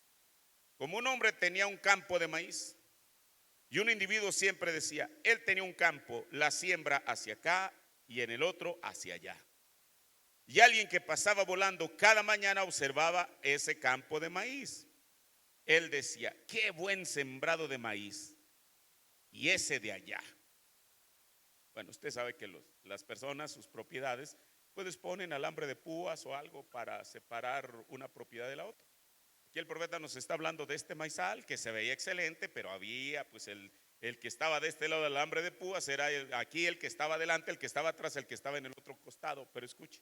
Como un hombre tenía un campo de maíz y un individuo siempre decía, él tenía un campo, la siembra hacia acá y en el otro hacia allá. Y alguien que pasaba volando cada mañana observaba ese campo de maíz. Él decía, qué buen sembrado de maíz. Y ese de allá. Bueno, usted sabe que las personas, sus propiedades, pues ponen alambre de púas o algo para separar una propiedad de la otra. Aquí el profeta nos está hablando de este maizal que se veía excelente, pero había pues el que estaba de este lado del alambre de púas, era aquí el que estaba adelante, el que estaba atrás, el que estaba en el otro costado. Pero escuche,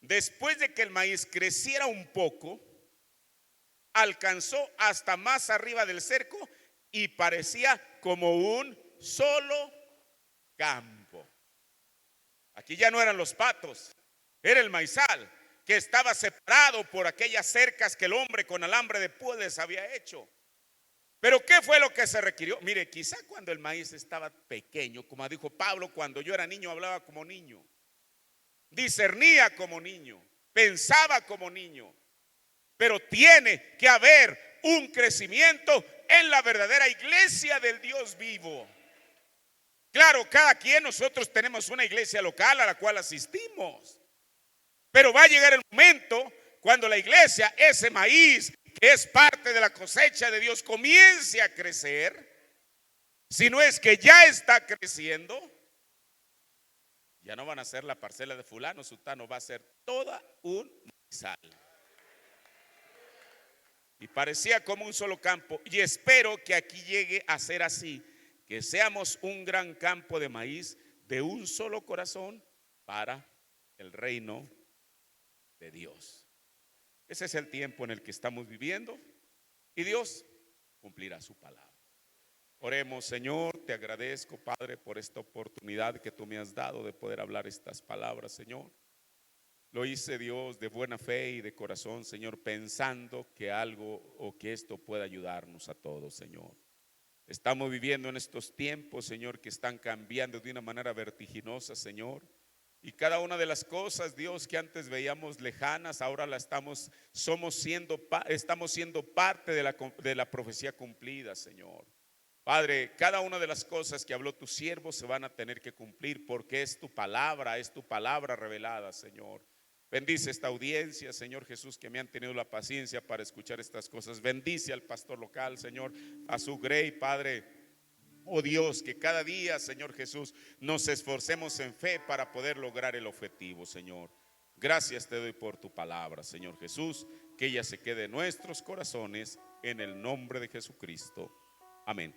después de que el maíz creciera un poco, alcanzó hasta más arriba del cerco y parecía como un solo campo. Aquí ya no eran los patos, era el maizal que estaba separado por aquellas cercas que el hombre con alambre de púas les había hecho. Pero ¿qué fue lo que se requirió? Mire, quizá cuando el maíz estaba pequeño, como dijo Pablo, cuando yo era niño hablaba como niño, discernía como niño, pensaba como niño. Pero tiene que haber un crecimiento en la verdadera iglesia del Dios vivo. Claro, cada quien, nosotros tenemos una iglesia local a la cual asistimos. Pero va a llegar el momento cuando la iglesia, ese maíz que es parte de la cosecha de Dios, comience a crecer. Si no es que ya está creciendo, ya no van a ser la parcela de fulano, sutano, va a ser toda un maizal. Y parecía como un solo campo. Y espero que aquí llegue a ser así, que seamos un gran campo de maíz de un solo corazón para el reino de Dios. Ese es el tiempo en el que estamos viviendo y Dios cumplirá su palabra. Oremos. Señor, te agradezco, Padre, por esta oportunidad que tú me has dado de poder hablar estas palabras, Señor. Lo hice, Dios, de buena fe y de corazón, Señor, pensando que algo o que esto pueda ayudarnos a todos, Señor. Estamos viviendo en estos tiempos, Señor, que están cambiando de una manera vertiginosa, Señor. Y cada una de las cosas, Dios, que antes veíamos lejanas, ahora estamos siendo parte de la profecía cumplida, Señor. Padre, cada una de las cosas que habló tu siervo se van a tener que cumplir porque es tu palabra revelada, Señor. Bendice esta audiencia, Señor Jesús, que me han tenido la paciencia para escuchar estas cosas. Bendice al pastor local, Señor, a su grey, Padre. Oh Dios, que cada día, Señor Jesús, nos esforcemos en fe para poder lograr el objetivo, Señor. Gracias te doy por tu palabra, Señor Jesús, que ella se quede en nuestros corazones en el nombre de Jesucristo. Amén.